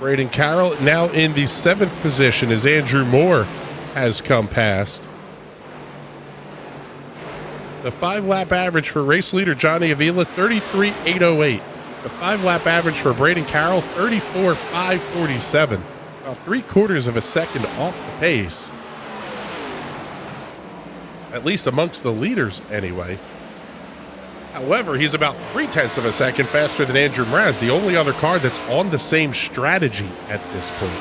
Braden Carroll now in the 7th position as Andrew Moore has come past. The 5-lap average for race leader Johnny Avila, 33.808. The 5-lap average for Braden Carroll, 34.547. About 3/4 of a second off the pace. At least amongst the leaders, anyway. However, he's about 0.3 of a second faster than Andrew Mraz, the only other car that's on the same strategy at this point.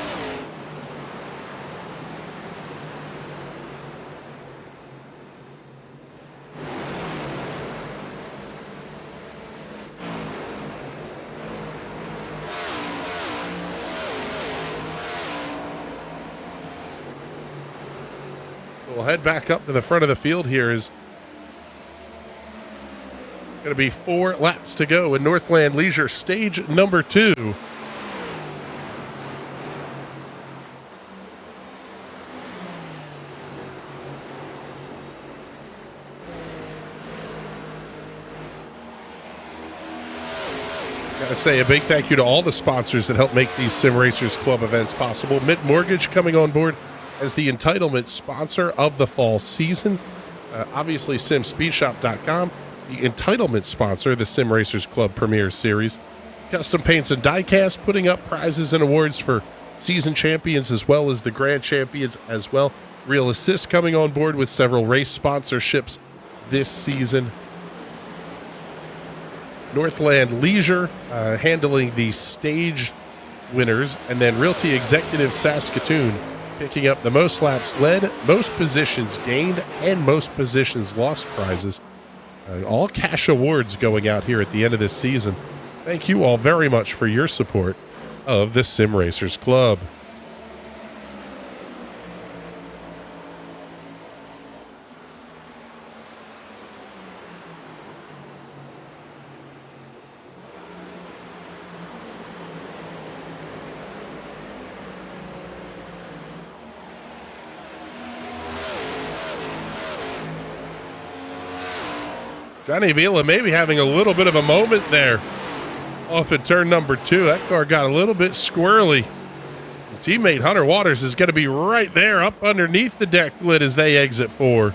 We'll head back up to the front of the field here. Is going to be 4 laps to go in Northland Leisure stage number 2. Got to say a big thank you to all the sponsors that help make these Sim Racers Club events possible. Mint Mortgage coming on board as the entitlement sponsor of the fall season. Obviously, simspeedshop.com, the entitlement sponsor of the Sim Racers Club Premier Series. Custom paints and diecast, putting up prizes and awards for season champions as well as the grand champions as well. Real Assist coming on board with several race sponsorships this season. Northland Leisure handling the stage winners, and then Realty Executive Saskatoon picking up the most laps led, most positions gained, and most positions lost prizes. All cash awards going out here at the end of this season. Thank you all very much for your support of the Sim Racers Club. Johnny Avila maybe having a little bit of a moment there off at turn number 2. That car got a little bit squirrely. Teammate Hunter Waters is going to be right there up underneath the deck lid as they exit 4.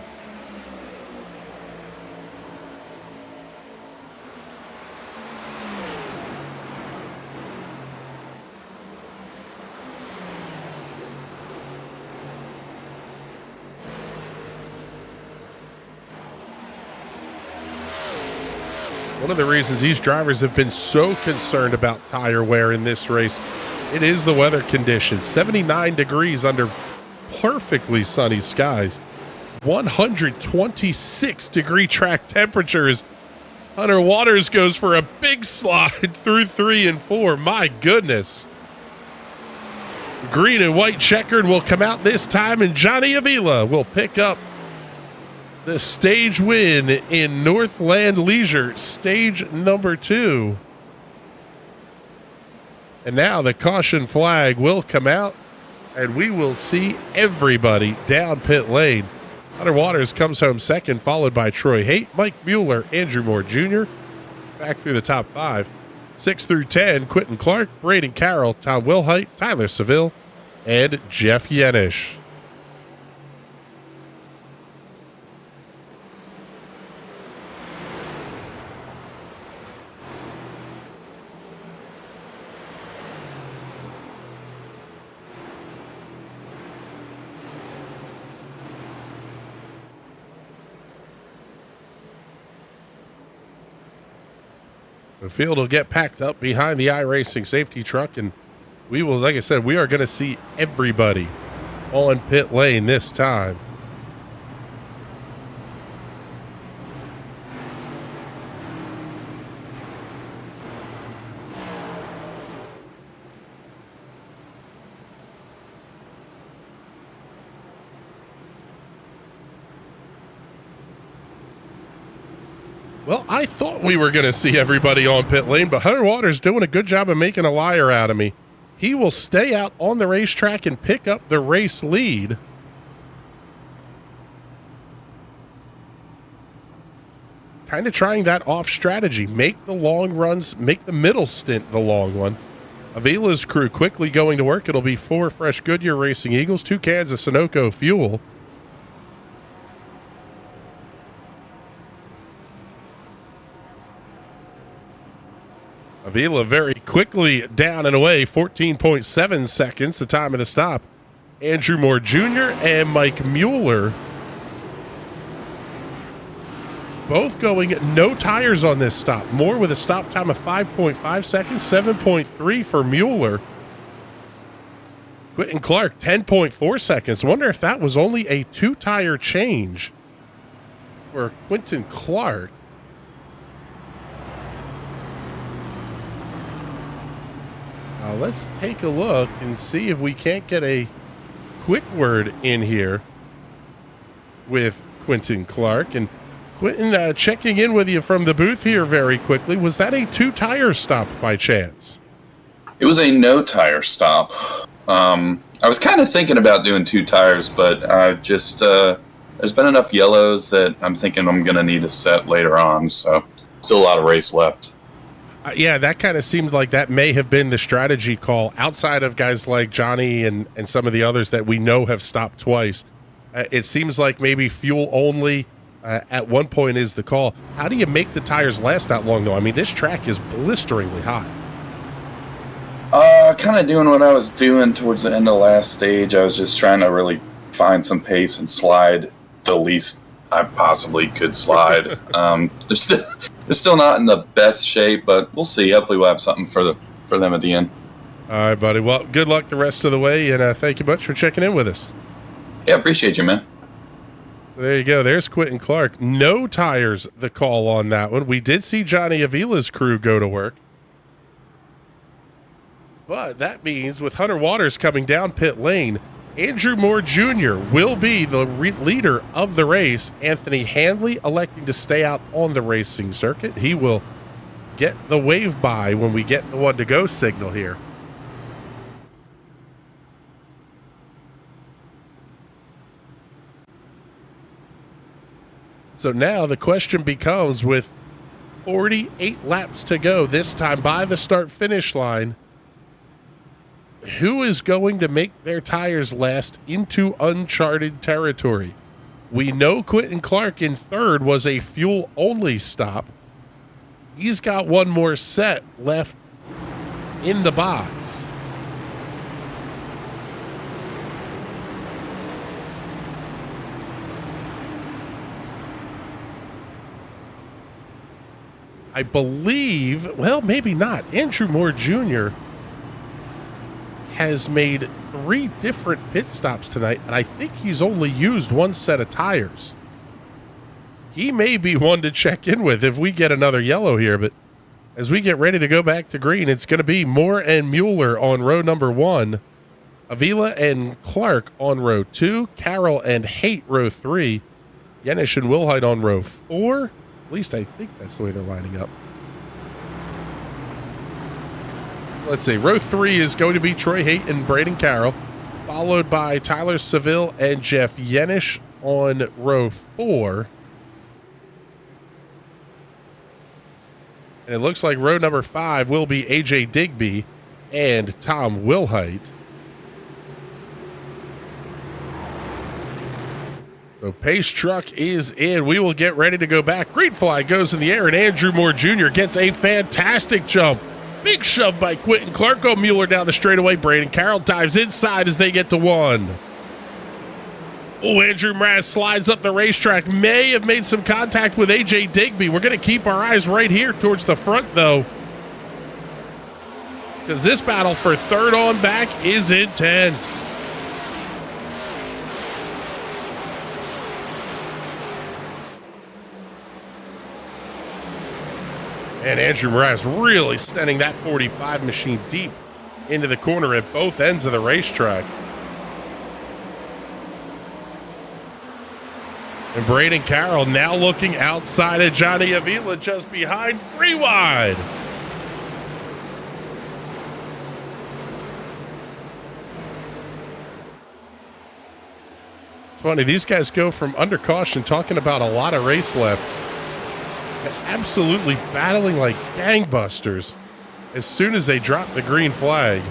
One of the reasons these drivers have been so concerned about tire wear in this race, it is the weather conditions. 79 degrees under perfectly sunny skies. 126 degree track temperatures. Hunter Waters goes for a big slide through 3 and 4. My goodness. Green and white checkered will come out this time, and Johnny Avila will pick up the stage win in Northland Leisure, stage number 2. And now the caution flag will come out, and we will see everybody down pit lane. Hunter Waters comes home second, followed by Troy Haight, Mike Mueller, Andrew Moore Jr. Back through the top 5. 6 through 10, Quentin Clark, Braden Carroll, Tom Wilhite, Tyler Seville, and Jeff Yenish. The field will get packed up behind the iRacing safety truck, and we will, like I said, we are going to see everybody on pit lane this time. Well, I thought we were going to see everybody on pit lane, but Hunter Waters doing a good job of making a liar out of me. He will stay out on the racetrack and pick up the race lead. Kind of trying that off strategy. Make the long runs, make the middle stint the long one. Avila's crew quickly going to work. It'll be 4 fresh Goodyear Racing Eagles, 2 cans of Sunoco fuel. Avila very quickly down and away, 14.7 seconds, the time of the stop. Andrew Moore Jr. and Mike Mueller both going no tires on this stop. Moore with a stop time of 5.5 seconds, 7.3 for Mueller. Quentin Clark, 10.4 seconds. Wonder if that was only a 2-tire change for Quentin Clark. Let's take a look and see if we can't get a quick word in here with Quentin Clark. And Quentin, checking in with you from the booth here very quickly. Was that a 2-tire stop by chance? It was a no-tire stop. I was kind of thinking about doing 2 tires, but there's been enough yellows that I'm thinking I'm going to need a set later on. So still a lot of race left. Yeah, that kind of seemed like that may have been the strategy call outside of guys like Johnny and some of the others that we know have stopped twice. It seems like maybe fuel only at one point is the call. How do you make the tires last that long, though? I mean, this track is blisteringly hot. Kind of doing what I was doing towards the end of the last stage. I was just trying to really find some pace and slide the least I possibly could slide. They're still not in the best shape, but we'll see. Hopefully, we'll have something for them at the end. All right, buddy. Well, good luck the rest of the way, and thank you much for checking in with us. Yeah, appreciate you, man. There you go. There's Quentin Clark. No tires, the call on that one. We did see Johnny Avila's crew go to work. But that means with Hunter Waters coming down pit lane, Andrew Moore Jr. will be the leader of the race. Anthony Handley electing to stay out on the racing circuit. He will get the wave by when we get the one to go signal here. So now the question becomes, with 48 laps to go, this time by the start-finish line, who is going to make their tires last into uncharted territory? We know Quentin Clark in third was a fuel-only stop. He's got one more set left in the box. I believe, well, maybe not. Andrew Moore Jr. has made 3 different pit stops tonight, and I think he's only used one set of tires. He may be one to check in with if we get another yellow here, but as we get ready to go back to green, it's going to be Moore and Mueller on row number 1, Avila and Clark on row 2, Carroll and Haight row 3, Yenish and Wilhite on row 4. At least I think that's the way they're lining up. Let's see. Row 3 is going to be Troy Haight and Braden Carroll, followed by Tyler Seville and Jeff Yenish on row 4. And it looks like row number 5 will be AJ Digby and Tom Wilhite. So pace truck is in. We will get ready to go back. Green flag goes in the air, and Andrew Moore Jr. gets a fantastic jump. Big shove by Quentin Clark. Go Mueller down the straightaway. Braden Carroll dives inside as they get to 1. Oh, Andrew Mraz slides up the racetrack. May have made some contact with AJ Digby. We're going to keep our eyes right here towards the front, though, because this battle for third on back is intense. And Andrew Mraz really sending that 45 machine deep into the corner at both ends of the racetrack. And Braden Carroll now looking outside of Johnny Avila, just behind, 3 wide. It's funny, these guys go from under caution, talking about a lot of race left, and absolutely battling like gangbusters as soon as they drop the green flag.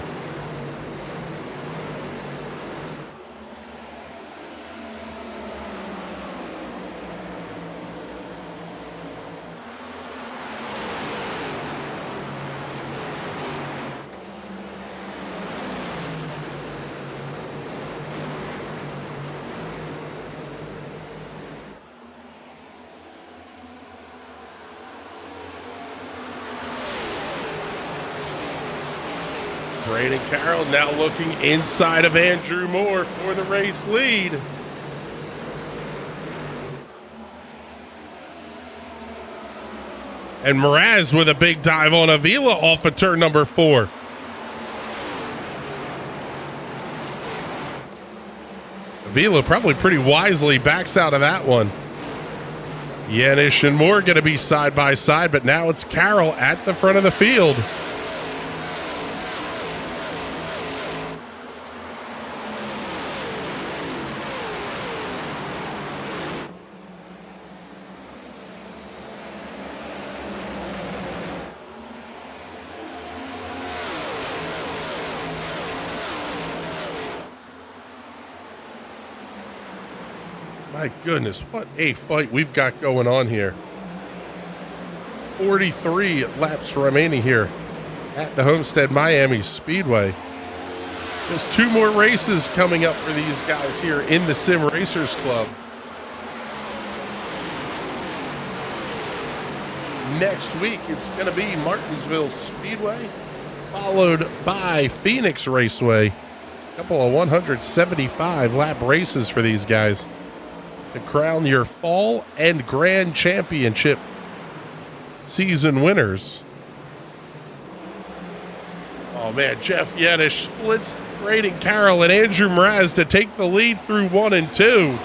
Braden Carroll now looking inside of Andrew Moore for the race lead. And Mraz with a big dive on Avila off of turn number 4. Avila probably pretty wisely backs out of that one. Yenish and Moore going to be side by side, but now it's Carroll at the front of the field. My goodness, what a fight we've got going on here. 43 laps remaining here at the Homestead-Miami Speedway. Just 2 more races coming up for these guys here in the Sim Racers Club. Next week, it's going to be Martinsville Speedway, followed by Phoenix Raceway. A couple of 175 lap races for these guys to crown your fall and grand championship season winners. Oh man, Jeff Yenish splits Braden Carroll and Andrew Mraz to take the lead through 1 and 2.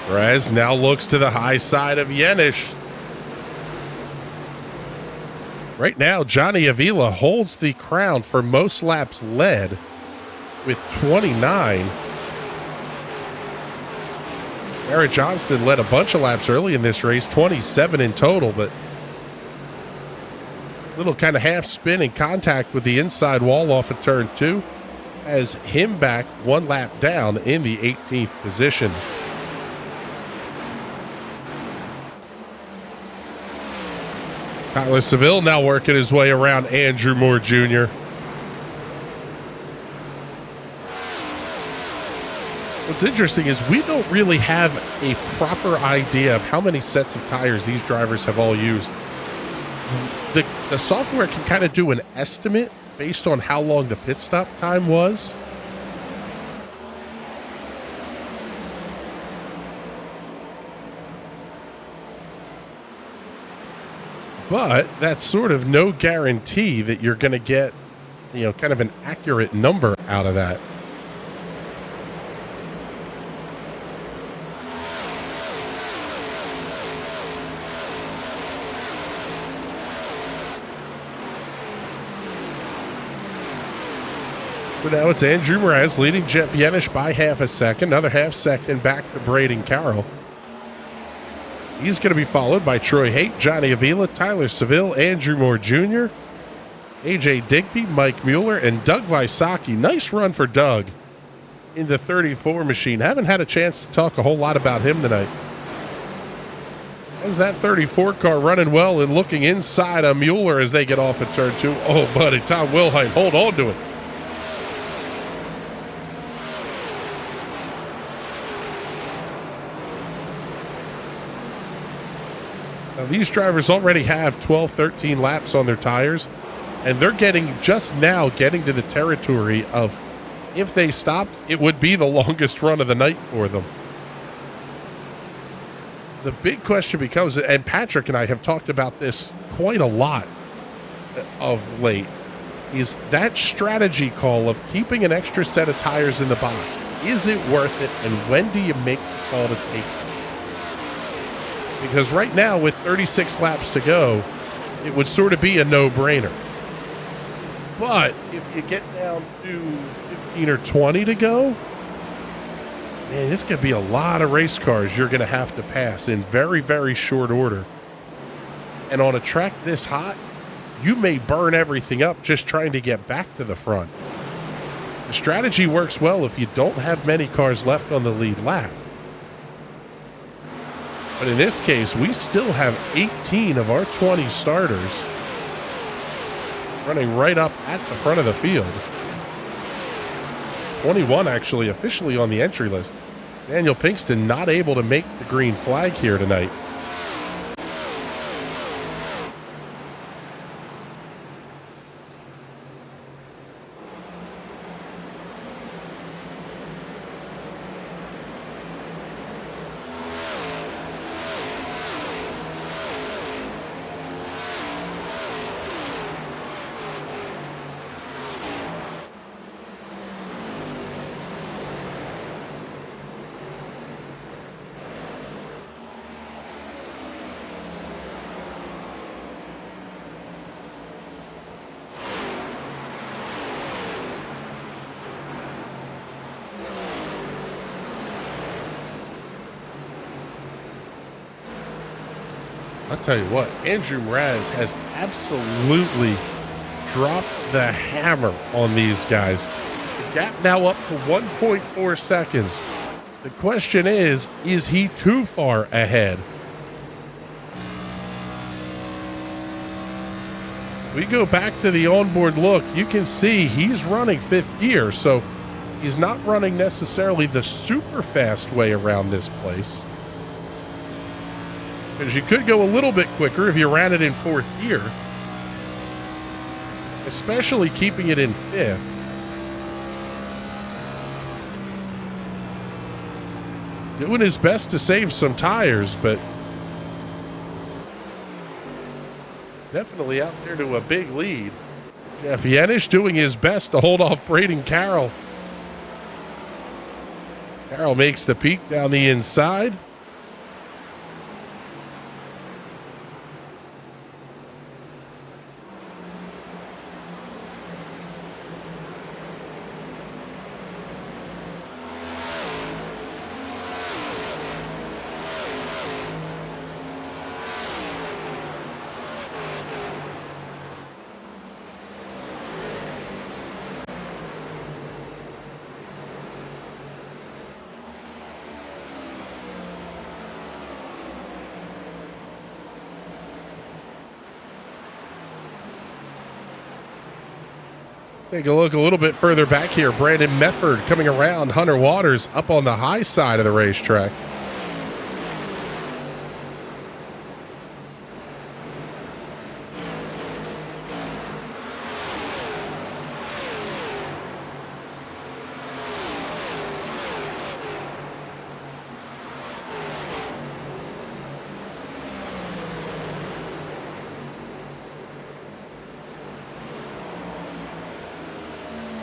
Mraz now looks to the high side of Yenish. Right now, Johnny Avila holds the crown for most laps led with 29. Barrett Johnston led a bunch of laps early in this race, 27 in total, but little kind of half spin in contact with the inside wall off of turn 2 has him back 1 lap down in the 18th position. Tyler Seville now working his way around Andrew Moore Jr. What's interesting is we don't really have a proper idea of how many sets of tires these drivers have all used. The software can kind of do an estimate based on how long the pit stop time was. But that's sort of no guarantee that you're going to get, kind of an accurate number out of that. So now it's Andrew Mraz leading Jeff Yenish by half a second, another half second back to Braden Carroll. He's going to be followed by Troy Haight, Johnny Avila, Tyler Seville, Andrew Moore Jr., AJ Digby, Mike Mueller, and Doug Wysocki. Nice run for Doug in the 34 machine. Haven't had a chance to talk a whole lot about him tonight. As that 34 car running well and looking inside of Mueller as they get off at turn 2. Oh, buddy, Tom Wilhite, hold on to it. Now, these drivers already have 12, 13 laps on their tires, and they're just now getting to the territory of, if they stopped, it would be the longest run of the night for them. The big question becomes, and Patrick and I have talked about this quite a lot of late, is that strategy call of keeping an extra set of tires in the box. Is it worth it, and when do you make the call to take it? Because right now, with 36 laps to go, it would sort of be a no-brainer. But if you get down to 15 or 20 to go, man, this could be a lot of race cars you're going to have to pass in very, very short order. And on a track this hot, you may burn everything up just trying to get back to the front. The strategy works well if you don't have many cars left on the lead lap. But in this case, we still have 18 of our 20 starters running right up at the front of the field. 21 actually officially on the entry list. Daniel Pinkston not able to make the green flag here tonight. I'll tell you what, Andrew Mraz has absolutely dropped the hammer on these guys. The gap now up to 1.4 seconds. The question is he too far ahead? We go back to the onboard look. You can see he's running fifth gear, so he's not running necessarily the super fast way around this place. Because you could go a little bit quicker if you ran it in fourth gear, especially keeping it in fifth. Doing his best to save some tires, but definitely out there to a big lead. Jeff Yenish doing his best to hold off Braden Carroll. Carroll makes the peak down the inside. Take a look a little bit further back here. Brandon Mefford coming around. Hunter Waters up on the high side of the racetrack.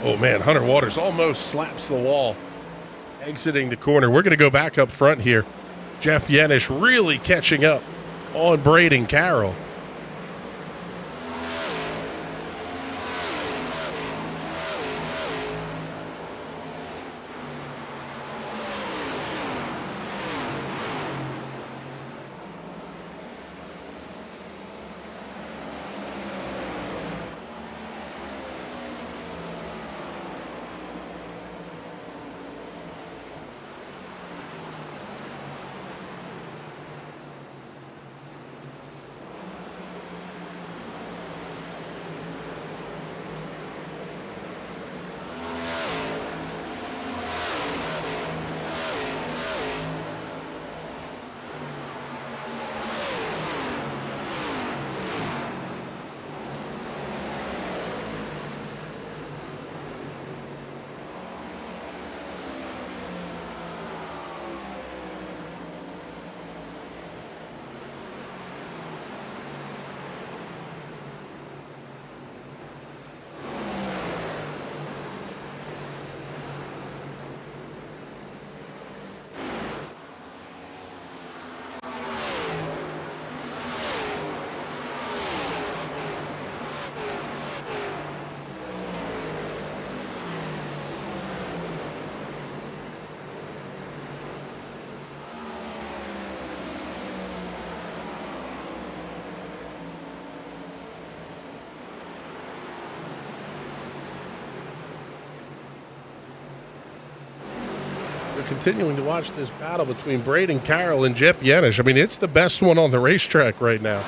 Oh man, Hunter Waters almost slaps the wall exiting the corner. We're going to go back up front here. Jeff Yenish really catching up on Braden Carroll. Continuing to watch this battle between Braden Carroll and Jeff Yenish. I mean, it's the best one on the racetrack right now.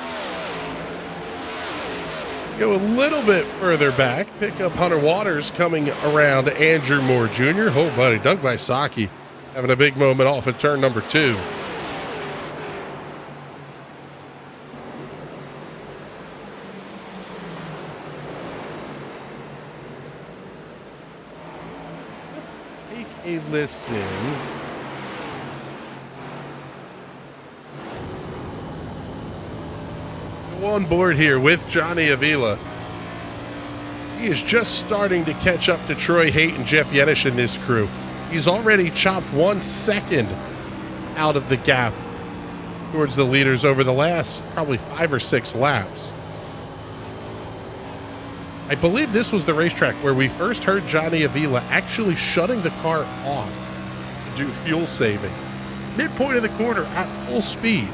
Go a little bit further back, pick up Hunter Waters coming around Andrew Moore Jr. Oh, buddy, Doug Visacki having a big moment off at turn number 2. A listen. Go on board here with Johnny Avila. He is just starting to catch up to Troy Haight and Jeff Yenish in this crew. He's already chopped 1 second out of the gap towards the leaders over the last probably 5 or 6 laps. I believe this was the racetrack where we first heard Johnny Avila actually shutting the car off to do fuel saving. Midpoint of the corner at full speed.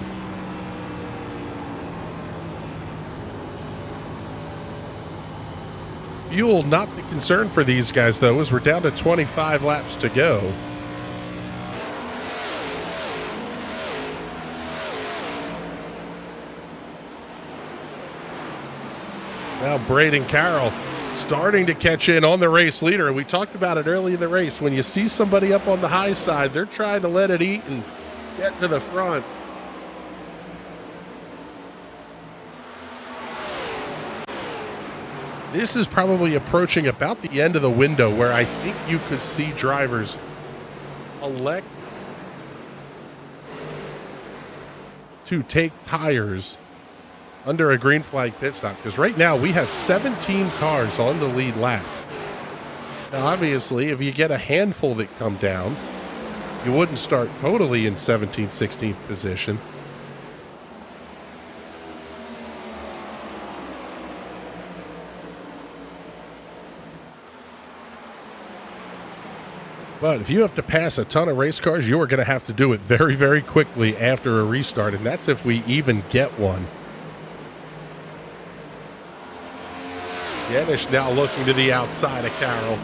Fuel not the concern for these guys, though, as we're down to 25 laps to go. Now Braden Carroll starting to catch in on the race leader. And we talked about it early in the race. When you see somebody up on the high side, they're trying to let it eat and get to the front. This is probably approaching about the end of the window where I think you could see drivers elect to take tires under a green flag pit stop, because right now we have 17 cars on the lead lap. Now, obviously, if you get a handful that come down, you wouldn't start totally in 17th, 16th position. But if you have to pass a ton of race cars, you are going to have to do it very, very quickly after a restart, and that's if we even get one. Yanish now looking to the outside of Carroll.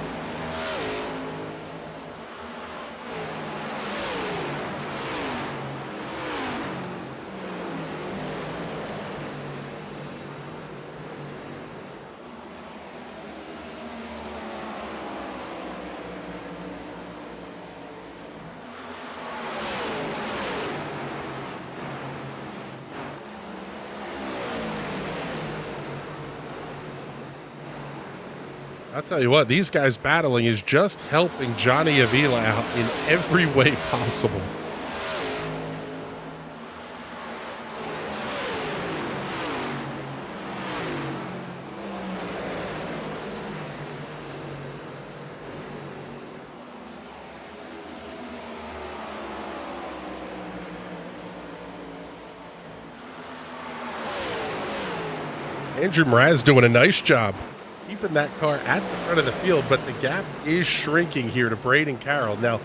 I'll tell you what, these guys battling is just helping Johnny Avila out in every way possible. Andrew Mraz doing a nice job keeping that car at the front of the field, but the gap is shrinking here to Braden Carroll. Now,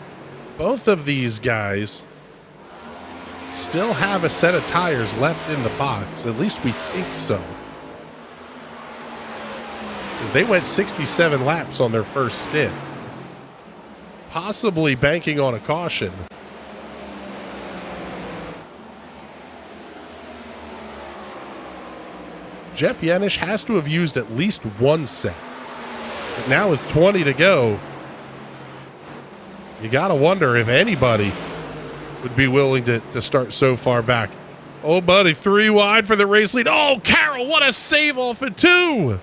both of these guys still have a set of tires left in the box. At least we think so, because they went 67 laps on their first stint, possibly banking on a caution. Jeff Yanish has to have used at least one set. But now with 20 to go, you got to wonder if anybody would be willing to start so far back. Oh, buddy, 3 wide for the race lead. Oh, Carroll, what a save off of 2.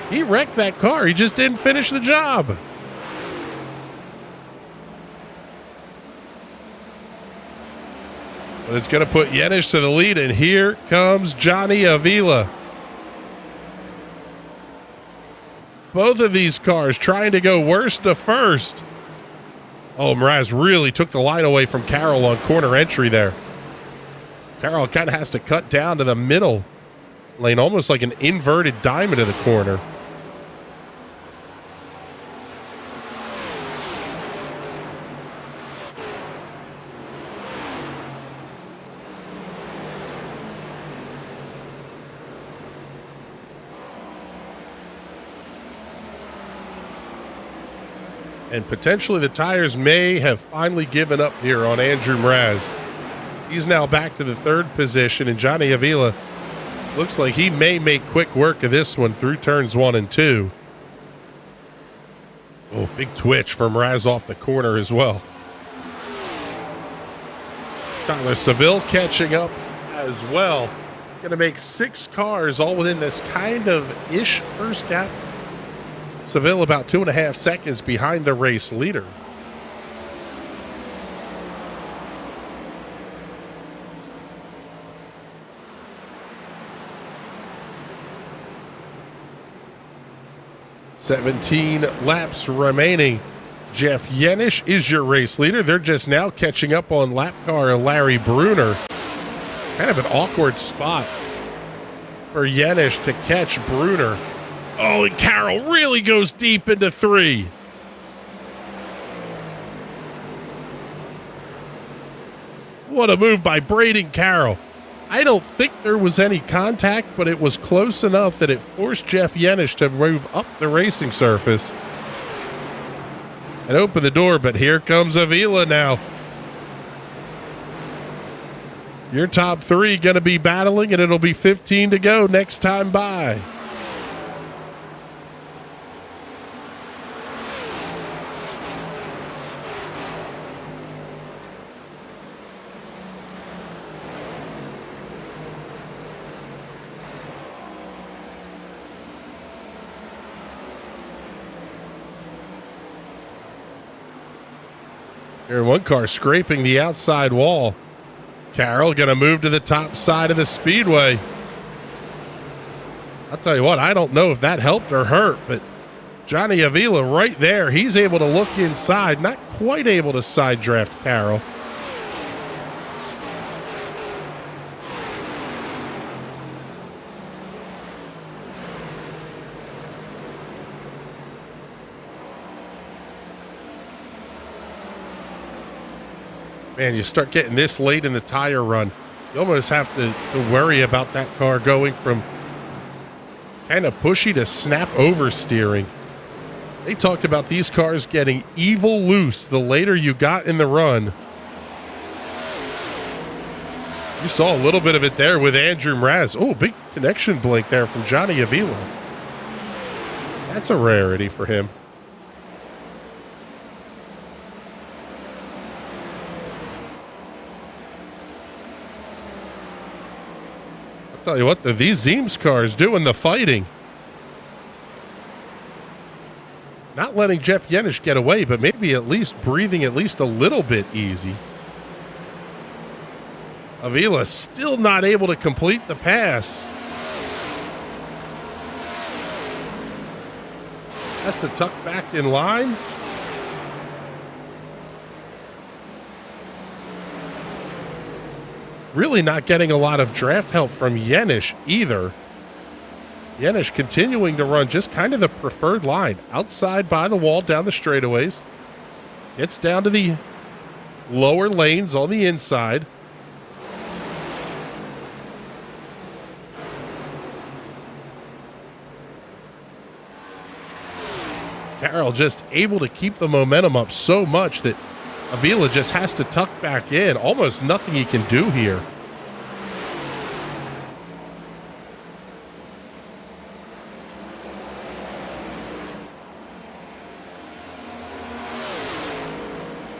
He wrecked that car. He just didn't finish the job. But it's going to put Yanish to the lead, and here comes Johnny Avila. Both of these cars trying to go worst to first. Oh, Mraz really took the line away from Carroll on corner entry there. Carroll kind of has to cut down to the middle lane, almost like an inverted diamond in the corner. And potentially the tires may have finally given up here on Andrew Mraz. He's now back to the 3rd position, and Johnny Avila looks like he may make quick work of this one through turns 1 and 2. Oh, big twitch from Mraz off the corner as well. Tyler Seville catching up as well. Going to make 6 cars all within this kind of ish first gap. Seville about 2.5 seconds behind the race leader. $17 laps remaining. Jeff Yanish is your race leader. They're just now catching up on lap car Larry Bruner. Kind of an awkward spot for Yanish to catch Bruner. Oh, and Carroll really goes deep into 3. What a move by Braden Carroll. I don't think there was any contact, but it was close enough that it forced Jeff Yenish to move up the racing surface and open the door. But here comes Avila now. Your top three going to be battling, and it'll be 15 to go next time by. Here, one car scraping the outside wall. Carroll going to move to the top side of the speedway. I'll tell you what, I don't know if that helped or hurt, but Johnny Avila right there, he's able to look inside, not quite able to side draft Carroll. Man, you start getting this late in the tire run, you almost have to worry about that car going from kind of pushy to snap oversteering. They talked about these cars getting evil loose the later you got in the run. You saw a little bit of it there with Andrew Mraz. Oh, big connection blink there from Johnny Avila. That's a rarity for him. Tell you what, these Zeems cars doing the fighting. Not letting Jeff Yenish get away, but maybe at least breathing at least a little bit easy. Avila still not able to complete the pass. Has to tuck back in line. Really not getting a lot of draft help from Yenish either. Yenish continuing to run just kind of the preferred line. Outside by the wall, down the straightaways. Gets down to the lower lanes on the inside. Carroll just able to keep the momentum up so much that Avila just has to tuck back in. Almost nothing he can do here.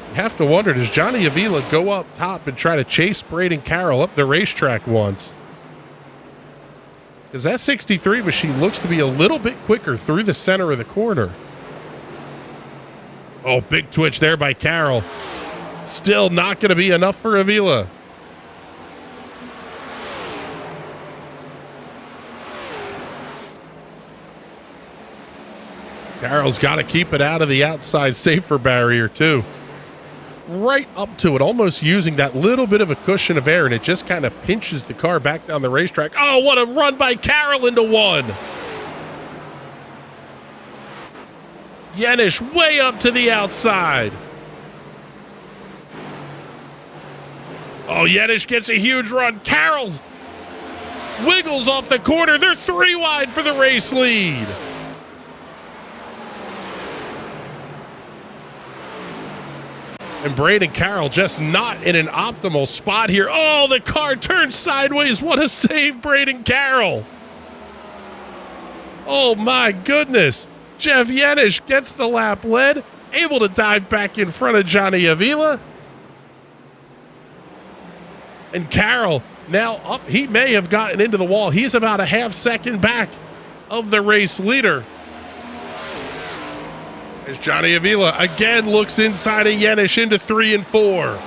You have to wonder, does Johnny Avila go up top and try to chase Braden Carroll up the racetrack once? Because that 63 machine looks to be a little bit quicker through the center of the corner. Oh, big twitch there by Carroll. Still not going to be enough for Avila. Carroll's got to keep it out of the outside safer barrier, too. Right up to it, almost using that little bit of a cushion of air, and it just kind of pinches the car back down the racetrack. Oh, what a run by Carroll into one. Yenish way up to the outside. Oh, Yenish gets a huge run. Carroll wiggles off the corner. They're 3 wide for the race lead. And Braden Carroll just not in an optimal spot here. Oh, the car turns sideways. What a save, Braden Carroll. Oh, my goodness. Jeff Yenish gets the lap led, able to dive back in front of Johnny Avila. And Carroll now up. He may have gotten into the wall. He's about a half second back of the race leader. As Johnny Avila again looks inside of Yenish into 3 and 4.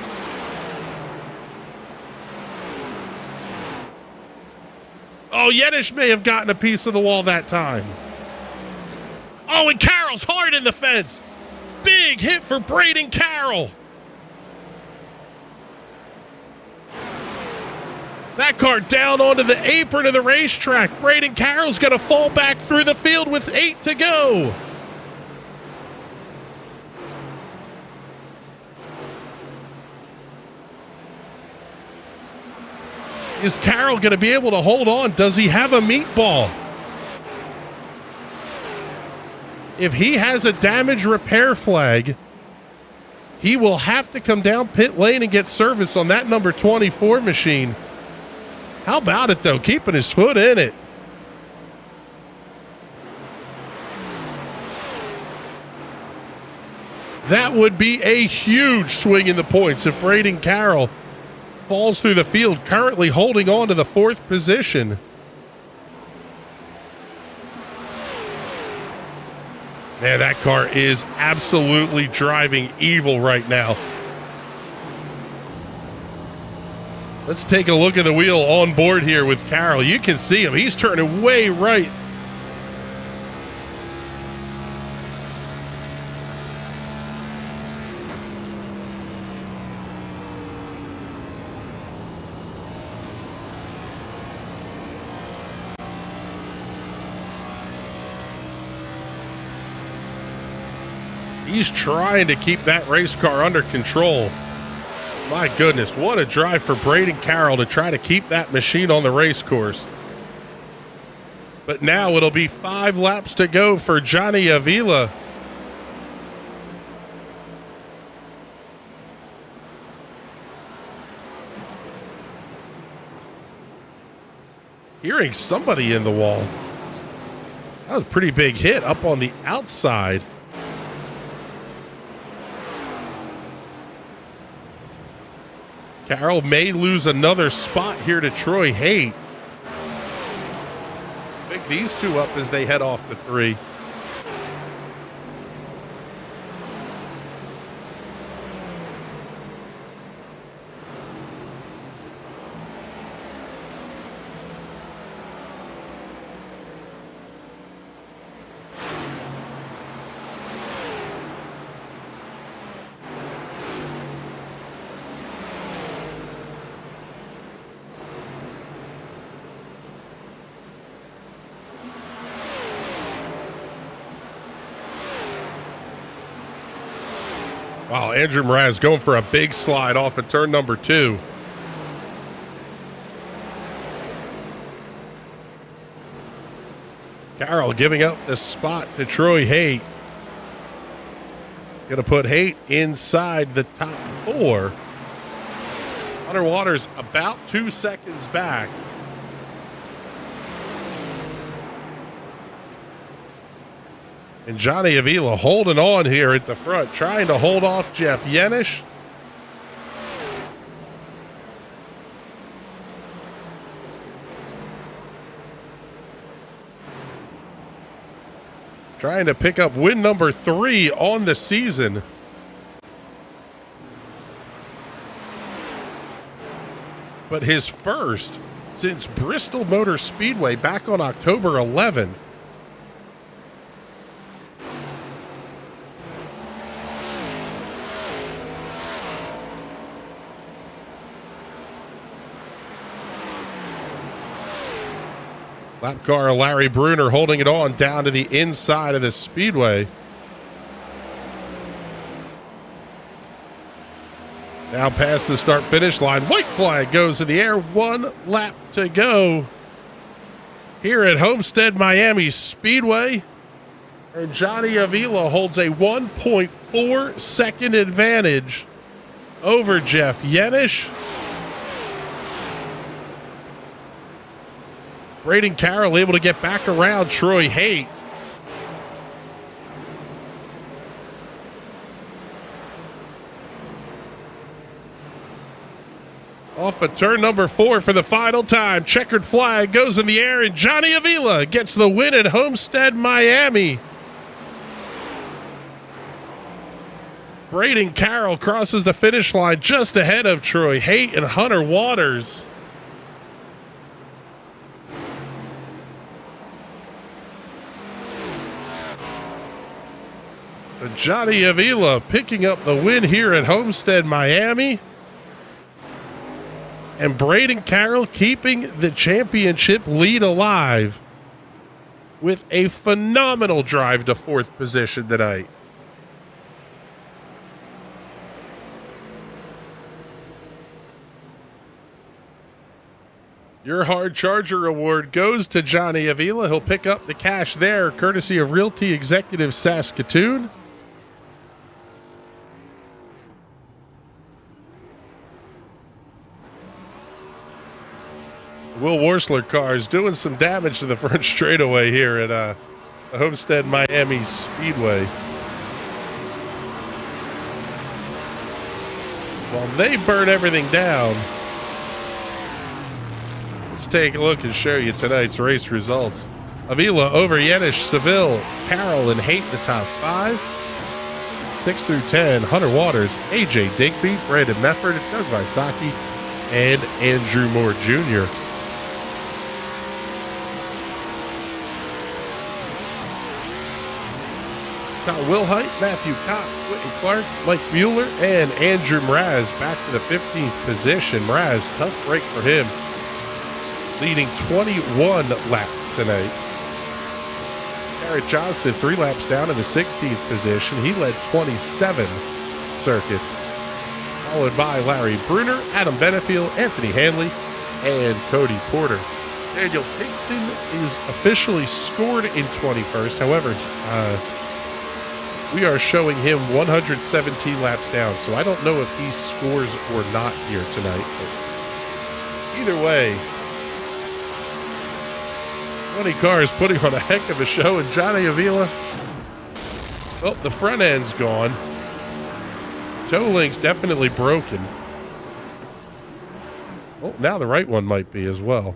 Oh, Yenish may have gotten a piece of the wall that time. Oh, and Carroll's hard in the fence. Big hit for Braden Carroll. That car down onto the apron of the racetrack. Braden Carroll's going to fall back through the field with 8 to go. Is Carroll going to be able to hold on? Does he have a meatball? If he has a damage repair flag, he will have to come down pit lane and get service on that number 24 machine. How about it, though? Keeping his foot in it. That would be a huge swing in the points if Braden Carroll falls through the field, currently holding on to the 4th position. Man, that car is absolutely driving evil right now. Let's take a look at the wheel on board here with Carroll. You can see him. He's turning way right. He's trying to keep that race car under control. My goodness, what a drive for Braden Carroll to try to keep that machine on the race course. But now it'll be 5 laps to go for Johnny Avila. Hearing somebody in the wall. That was a pretty big hit up on the outside. Carroll may lose another spot here to Troy Haight. Pick these two up as they head off to 3. Wow, Andrew Mraz going for a big slide off of turn number 2. Carroll giving up the spot to Troy Haight. Going to put Haight inside the top 4. Hunter Waters about 2 seconds back. And Johnny Avila holding on here at the front, trying to hold off Jeff Yenish. Trying to pick up win number 3 on the season. But his first since Bristol Motor Speedway back on October 11th. Lap car Larry Bruner holding it on down to the inside of the speedway. Now past the start finish line. White flag goes in the air. 1 lap to go here at Homestead-Miami Speedway. And Johnny Avila holds a 1.4 second advantage over Jeff Yenish. Braden Carroll able to get back around Troy Haight. Off of turn number 4 for the final time. Checkered flag goes in the air, and Johnny Avila gets the win at Homestead-Miami. Braden Carroll crosses the finish line just ahead of Troy Haight and Hunter Waters. Johnny Avila picking up the win here at Homestead-Miami. And Braden Carroll keeping the championship lead alive with a phenomenal drive to 4th position tonight. Your Hard Charger Award goes to Johnny Avila. He'll pick up the cash there, courtesy of Realty Executive Saskatoon. Will Worsler car is doing some damage to the front straightaway here at the Homestead-Miami Speedway. While they burn everything down, let's take a look and show you tonight's race results. Avila over Yenish, Seville, Carroll, and Haight the top 5. 6 through 10, Hunter Waters, AJ Digby, Brandon Mefford, Doug Visaki, and Andrew Moore Jr. Kyle Wilhite, Matthew Cox, Whitney Clark, Mike Mueller, and Andrew Mraz back to the 15th position. Mraz, tough break for him, leading 21 laps tonight. Garrett Johnson, 3 laps down in the 16th position. He led 27 circuits, followed by Larry Bruner, Adam Benefield, Anthony Hanley, and Cody Porter. Daniel Kingston is officially scored in 21st. However, we are showing him 117 laps down, so I don't know if he scores or not here tonight. But either way, 20 cars putting on a heck of a show, and Johnny Avila, well, the front end's gone. Toe link's definitely broken. Oh, now the right one might be as well.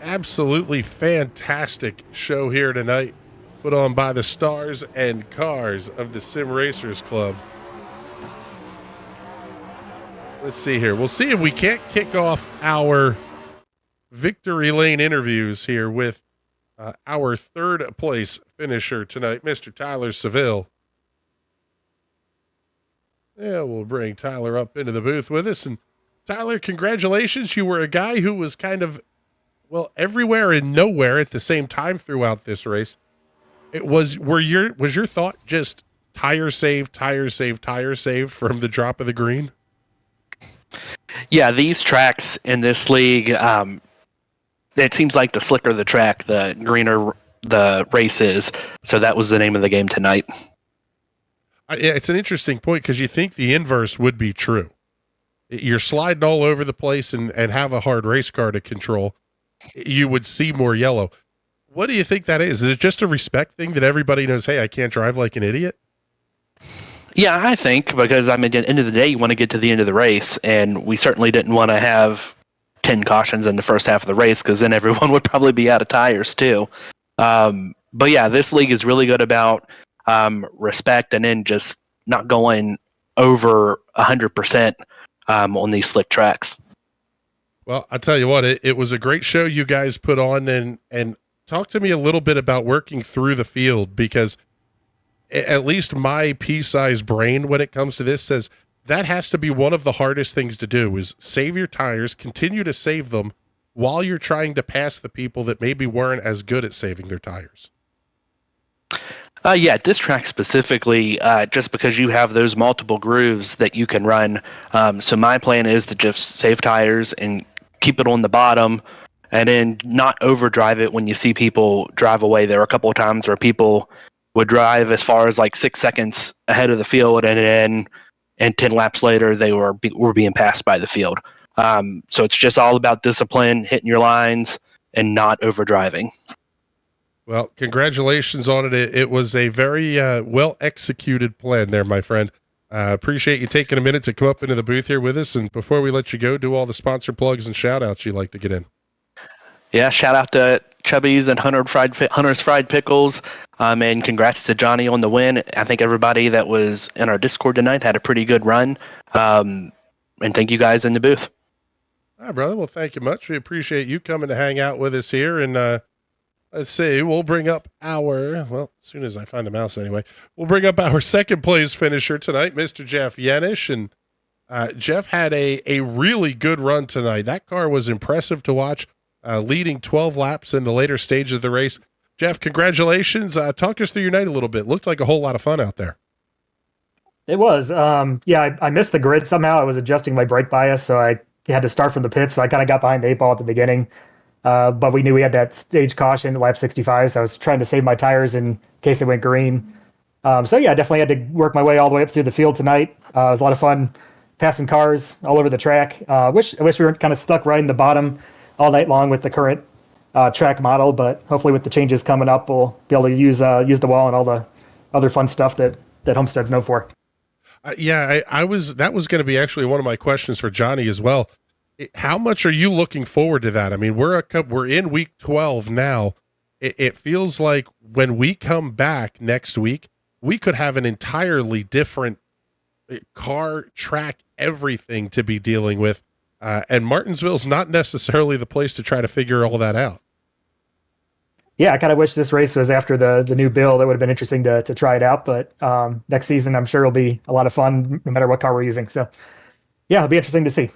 Absolutely fantastic show here tonight, put on by the stars and cars of the Sim Racers Club. Let's see here. We'll see if we can't kick off our victory lane interviews here with our third place finisher tonight, Mr. Tyler Seville. Yeah, we'll bring Tyler up into the booth with us. And Tyler, congratulations. You were a guy who was kind of, well, everywhere and nowhere at the same time throughout this race. Was your thought just tire save from the drop of the green? Yeah, these tracks in this league, it seems like the slicker the track, the greener the race is. So that was the name of the game tonight. Yeah, it's an interesting point because you think the inverse would be true. You're sliding all over the place and have a hard race car to control. You would see more yellow. What do you think that is? Is it just a respect thing that everybody knows, hey, I can't drive like an idiot? Yeah, I think because, I mean, at the end of the day, you want to get to the end of the race, and we certainly didn't want to have 10 cautions in the first half of the race because then everyone would probably be out of tires too. But yeah, this league is really good about respect and then just not going over 100% on these slick tracks. Well, I'll tell you what, it was a great show you guys put on, and talk to me a little bit about working through the field, because at least my pea-sized brain when it comes to this says that has to be one of the hardest things to do, is save your tires, continue to save them while you're trying to pass the people that maybe weren't as good at saving their tires. Yeah, this track specifically, just because you have those multiple grooves that you can run. So my plan is to just save tires and keep it on the bottom and then not overdrive it when you see people drive away. There were a couple of times where people would drive as far as like 6 seconds ahead of the field, and 10 laps later they were being passed by the field. So it's just all about discipline, hitting your lines, and not overdriving. Well, congratulations on it. It was a very well-executed plan there, my friend. Appreciate you taking a minute to come up into the booth here with us. And before we let you go, do all the sponsor plugs and shout-outs you'd like to get in. Yeah, shout out to Chubby's and Hunter's Fried Pickles. And congrats to Johnny on the win. I think everybody that was in our Discord tonight had a pretty good run. And thank you guys in the booth. All right, brother. Well, thank you much. We appreciate you coming to hang out with us here. And let's see, we'll bring up our, well, as soon as I find the mouse anyway, we'll bring up our second place finisher tonight, Mr. Jeff Yenish. And Jeff had a really good run tonight. That car was impressive to watch, leading 12 laps in the later stage of the race. Jeff, congratulations. Talk us through your night a little bit. Looked like a whole lot of fun out there. It was. I missed the grid somehow. I was adjusting my brake bias, so I had to start from the pits. So I kind of got behind the 8 ball at the beginning. But we knew we had that stage caution, lap 65, so I was trying to save my tires in case it went green. I definitely had to work my way all the way up through the field tonight. It was a lot of fun passing cars all over the track. I wish we weren't kind of stuck right in the bottom all night long with the current track model, but hopefully with the changes coming up, we'll be able to use the wall and all the other fun stuff that Homestead's known for. That was going to be actually one of my questions for Johnny as well. How much are you looking forward to that? I mean, we're in week 12 now. It feels like when we come back next week, we could have an entirely different car, track, everything to be dealing with. And Martinsville's not necessarily the place to try to figure all that out. Yeah, I kind of wish this race was after the new build. It would have been interesting to try it out. But next season, I'm sure it'll be a lot of fun no matter what car we're using. So, yeah, it'll be interesting to see.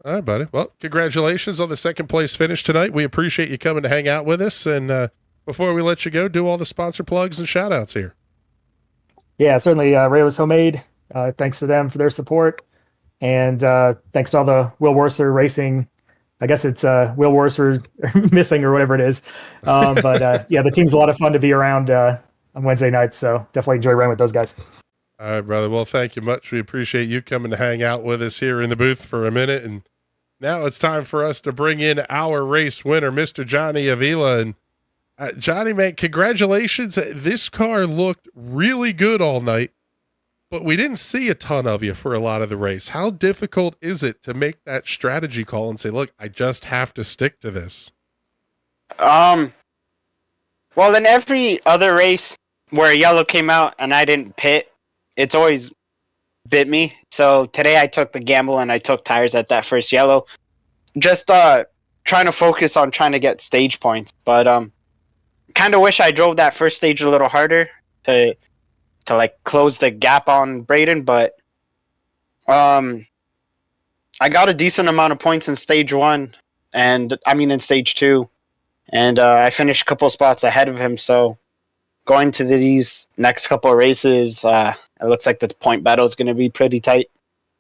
All right, buddy. Well, congratulations on the second place finish tonight. We appreciate you coming to hang out with us. And before we let you go, do all the sponsor plugs and shout outs here. Yeah, certainly. Rayo's Homemade. Thanks to them for their support. And thanks to all the Will Worser Racing. I guess it's Will Worser missing or whatever it is. The team's a lot of fun to be around on Wednesday nights. So definitely enjoy running with those guys. All right, brother. Well, thank you much. We appreciate you coming to hang out with us here in the booth for a minute. And now it's time for us to bring in our race winner, Mr. Johnny Avila. And Johnny, man, congratulations. This car looked really good all night, but we didn't see a ton of you for a lot of the race. How difficult is it to make that strategy call and say, look, I just have to stick to this? Well, in every other race where yellow came out and I didn't pit, it's always bit me. So today I took the gamble and I took tires at that first yellow. Just trying to focus on trying to get stage points. But kind of wish I drove that first stage a little harder to like close the gap on Braden, but I got a decent amount of points in stage 1 and in stage 2, and I finished a couple spots ahead of him. So going to these next couple of races, it looks like the point battle is going to be pretty tight.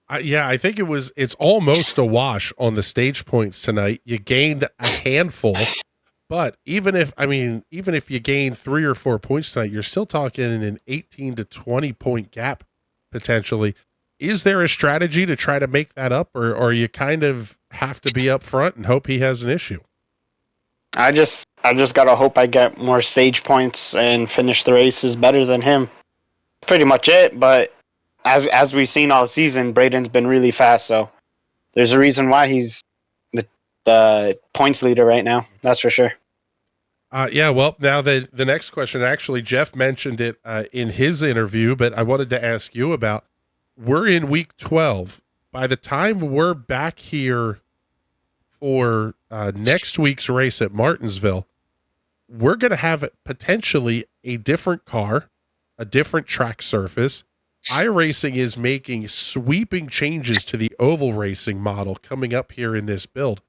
I think it's almost a wash on the stage points tonight. You gained a handful, but even if you gain 3 or 4 points tonight, you're still talking an 18 to 20 point gap potentially. Is there a strategy to try to make that up, or you kind of have to be up front and hope he has an issue? I just gotta hope I get more stage points and finish the races better than him. Pretty much it, but as we've seen all season, Braden's been really fast, so there's a reason why he's the points leader right now. That's for sure. Well, now the next question, actually, Jeff mentioned it in his interview, but I wanted to ask you about, we're in week 12. By the time we're back here for next week's race at Martinsville, we're going to have potentially a different car, a different track surface. iRacing is making sweeping changes to the oval racing model coming up here in this build.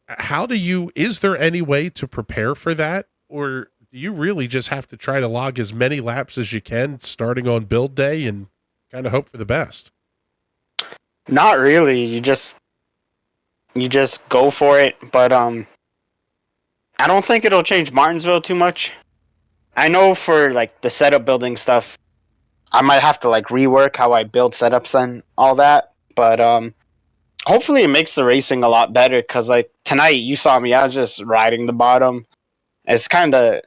Is there any way to prepare for that? Or do you really just have to try to log as many laps as you can starting on build day and kind of hope for the best? Not really. You just go for it. But I don't think it'll change Martinsville too much. I know for like the setup building stuff, I might have to like rework how I build setups and all that. But hopefully it makes the racing a lot better, because like tonight you saw me, I was just riding the bottom. It's kind of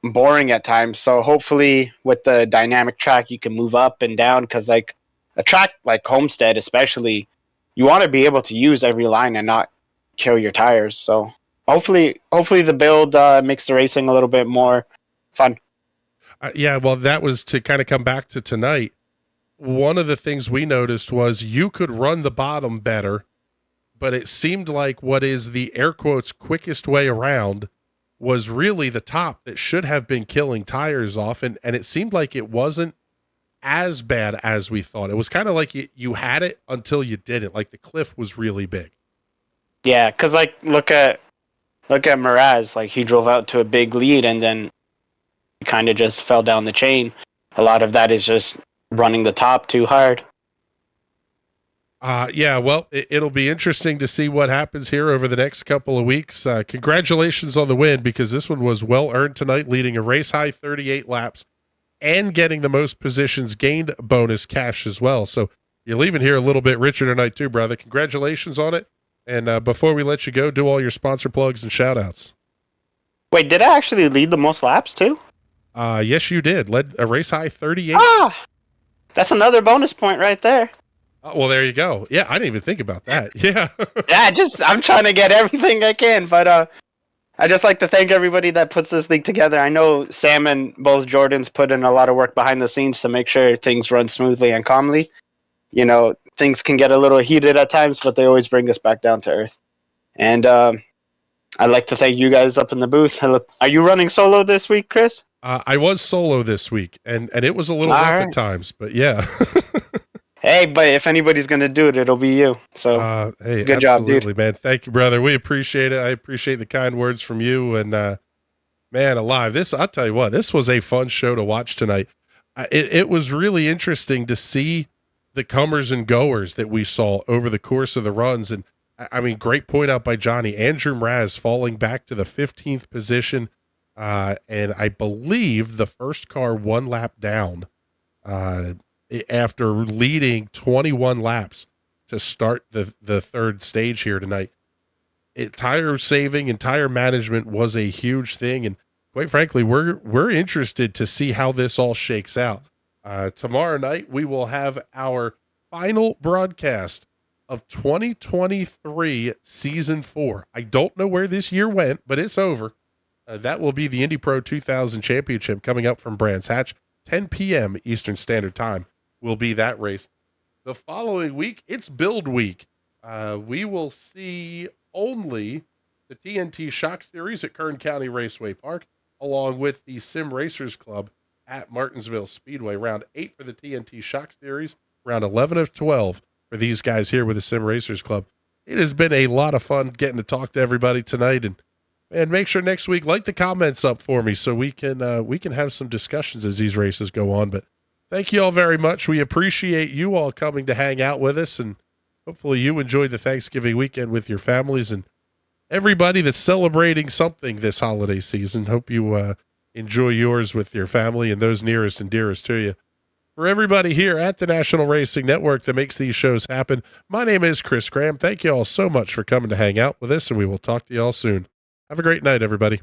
boring at times. So hopefully with the dynamic track you can move up and down, because like a track like Homestead especially, you want to be able to use every line and not kill your tires. So hopefully the build makes the racing a little bit more fun. Well, that was to kind of come back to tonight. One of the things we noticed was you could run the bottom better, but it seemed like what is the air quotes quickest way around was really the top that should have been killing tires off. And it seemed like it wasn't as bad as we thought. It was kind of like you had it until you didn't. Like the cliff was really big. Yeah, because like look at Mraz. Like he drove out to a big lead and then he kind of just fell down the chain. A lot of that is just running the top too hard. Yeah, well, it'll be interesting to see what happens here over the next couple of weeks. Congratulations on the win, because this one was well earned tonight, leading a race high 38 laps and getting the most positions gained bonus cash as well. So you're leaving here a little bit richer tonight too, brother. Congratulations on it. And before we let you go, do all your sponsor plugs and shout outs. Wait, did I actually lead the most laps too? Yes, you did. Led a race high 38. That's another bonus point right there. Well, there you go. Yeah, I didn't even think about that. Yeah. Yeah, I'm trying to get everything I can, but I just like to thank everybody that puts this league together. I know Sam and both Jordans put in a lot of work behind the scenes to make sure things run smoothly and calmly. You know, things can get a little heated at times, but they always bring us back down to earth. And I'd like to thank you guys up in the booth. Are you running solo this week, Chris? I was solo this week, and it was a little rough at times, but yeah. Hey, but if anybody's going to do it, it'll be you. So, hey, good job, dude. Man. Thank you, brother. We appreciate it. I appreciate the kind words from you. And man, alive, I'll tell you what, this was a fun show to watch tonight. It was really interesting to see the comers and goers that we saw over the course of the runs. And I mean, great point out by Johnny. Andrew Mraz falling back to the 15th position. And I believe the first car one lap down, after leading 21 laps to start the third stage here tonight. Tire saving and tire management was a huge thing, and quite frankly, we're interested to see how this all shakes out. Tomorrow night we will have our final broadcast of 2023 season 4. I don't know where this year went, but it's over. That will be the Indy Pro 2000 Championship coming up from Brands Hatch, 10 p.m. Eastern Standard Time. Will be that race. The following week, it's build week. We will see only the TNT Shock Series at Kern County Raceway Park, along with the Sim Racers Club at Martinsville Speedway. Round 8 for the TNT Shock Series, round 11 of 12 for these guys here with the Sim Racers Club. It has been a lot of fun getting to talk to everybody tonight, and make sure next week, light the comments up for me so we can have some discussions as these races go on. But thank you all very much. We appreciate you all coming to hang out with us, and hopefully you enjoyed the Thanksgiving weekend with your families, and everybody that's celebrating something this holiday season. Hope you enjoy yours with your family and those nearest and dearest to you. For everybody here at the National Racing Network that makes these shows happen, my name is Chris Graham. Thank you all so much for coming to hang out with us, and we will talk to you all soon. Have a great night, everybody.